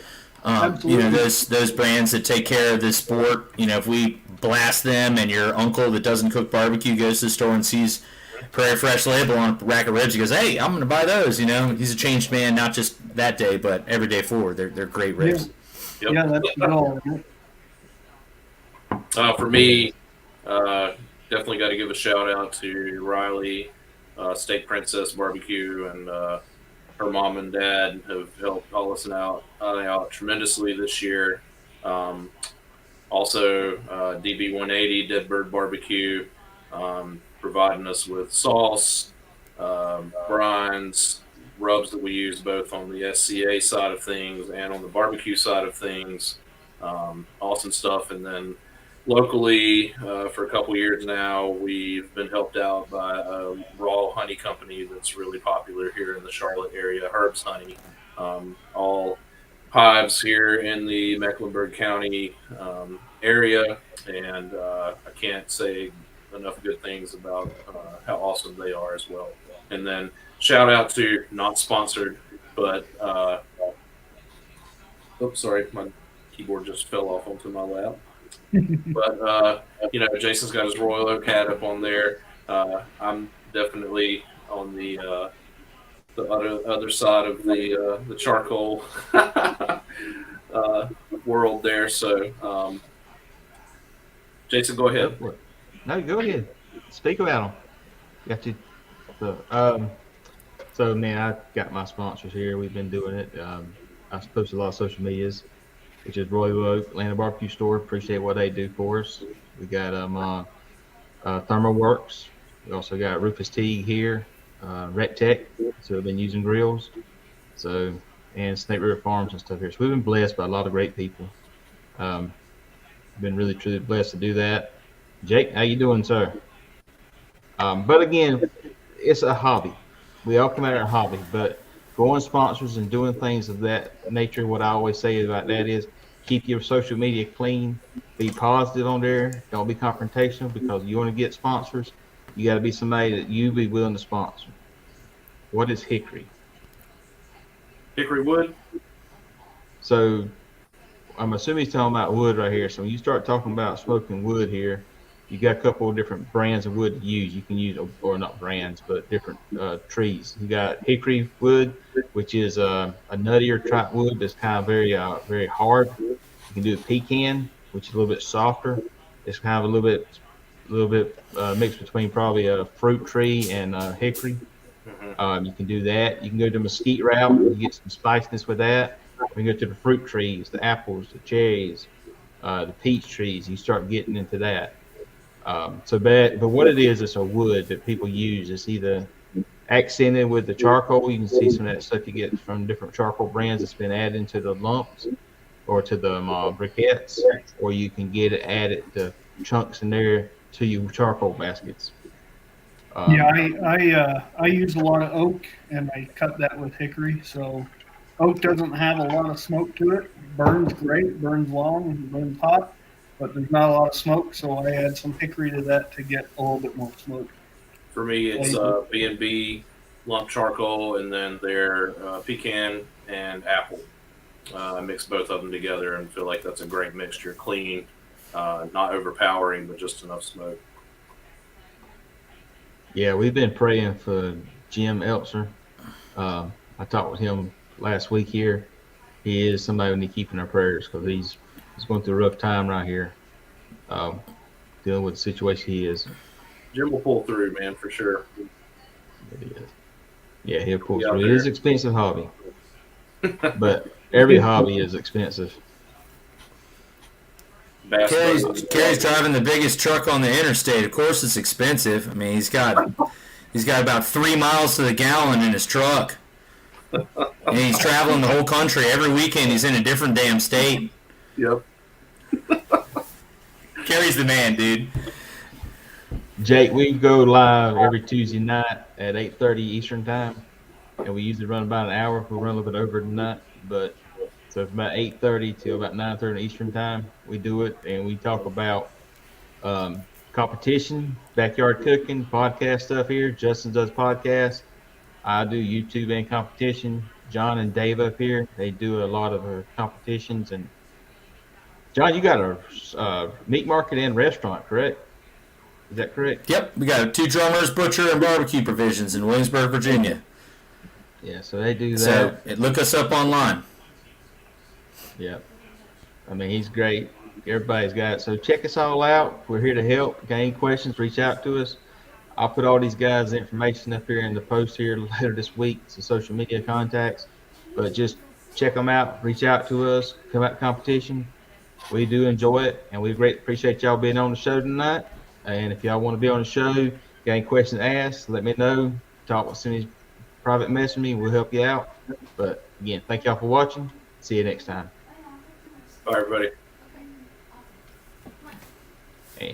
Absolutely. Those brands that take care of this sport. If we blast them, and your uncle that doesn't cook barbecue goes to the store and sees Prairie Fresh label on a rack of ribs, he goes, "Hey, I'm going to buy those." He's a changed man, not just that day, but every day forward. They're great ribs. Yeah, yeah, that's the goal. For me, definitely got to give a shout out to Riley, Steak Princess Barbecue, and her mom and dad have helped Hollis out tremendously this year. Also, DB180 Dead Bird Barbecue, providing us with sauce, brines, rubs that we use both on the SCA side of things and on the barbecue side of things. Awesome stuff. And then locally, for a couple years now, we've been helped out by a raw honey company that's really popular here in the Charlotte area, Herb's Honey. All hives here in the Mecklenburg County area, and I can't say enough good things about how awesome they are as well. And then shout out to, not sponsored, but oops, sorry, my keyboard just fell off onto my lap. But Jason's got his Royal Oak hat up on there. I'm definitely on the other side of the charcoal world there. So, Jason, go ahead. No, go ahead. Speak about them. Got you. So, man, I got my sponsors here. We've been doing it. I post a lot of social medias, which is Royal Oak, Atlanta Barbecue Store. Appreciate what they do for us. We got Thermoworks. We also got Rufus Teague here, Recteq, so we've been using grills. So, and Snake River Farms and stuff here. So we've been blessed by a lot of great people. Been really, truly blessed to do that. Jake, how you doing, sir? But again, it's a hobby. We all come out of a hobby, but going sponsors and doing things of that nature, what I always say about that is keep your social media clean, be positive on there, don't be confrontational, because you want to get sponsors, you got to be somebody that you be willing to sponsor. What is hickory? Hickory wood. So I'm assuming he's talking about wood right here. So when you start talking about smoking wood here, you got a couple of different brands of wood to use. You can use, or not brands, but different trees. You got hickory wood, which is a nuttier type wood that's kind of very hard. You can do a pecan, which is a little bit softer. It's kind of a little bit mixed between probably a fruit tree and hickory. You can do that. You can go to the mesquite route. You get some spiciness with that. We can go to the fruit trees, the apples, the cherries, the peach trees. You start getting into that. But what it is, it's a wood that people use. It's either accented with the charcoal. You can see some of that stuff you get from different charcoal brands that's been added into the lumps or to the briquettes, or you can get it added to chunks in there to your charcoal baskets. I use a lot of oak, and I cut that with hickory. So oak doesn't have a lot of smoke to it. Burns great, burns long, burns hot, but there's not a lot of smoke, so I add some hickory to that to get a little bit more smoke. For me, it's B&B, lump charcoal, and then their pecan and apple. I mix both of them together and feel like that's a great mixture. Clean, not overpowering, but just enough smoke. Yeah, we've been praying for Jim Eltzer. I talked with him last week here. He is somebody we need to keep in our prayers, because he's going through a rough time right here, dealing with the situation he is. Jim will pull through, man, for sure. Yeah, he'll pull through. It is an expensive hobby, but every hobby is expensive. Kerry's driving the biggest truck on the interstate. Of course, it's expensive. I mean, he's got about 3 miles to the gallon in his truck, and he's traveling the whole country every weekend. He's in a different damn state. Yep. Kerry's the man, dude. Jake, we go live every Tuesday night at 8:30 Eastern time, and we usually run about an hour. We'll run a little bit over tonight, but so it's about 8:30 till about 9:30 Eastern time. We do it, and we talk about competition, backyard cooking, podcast stuff here. Justin does podcasts. I do YouTube and competition. John and Dave up here. They do a lot of competitions. And John, you got a meat market and restaurant, correct? Is that correct? Yep, we got 2 drummers, butcher, and barbecue provisions in Williamsburg, Virginia. Yeah, so they do So that. look us up online. Yeah. I mean, he's great. Everybody's got it. So check us all out. We're here to help. Got any questions, reach out to us. I'll put all these guys' information up here in the post here later this week. Some social media contacts. But just check them out. Reach out to us. Come out to competition. We do enjoy it, and we greatly appreciate y'all being on the show tonight. And if y'all want to be on the show, got any questions asked, let me know. Send me private message me. We'll help you out. But again, thank y'all for watching. See you next time. Bye, everybody.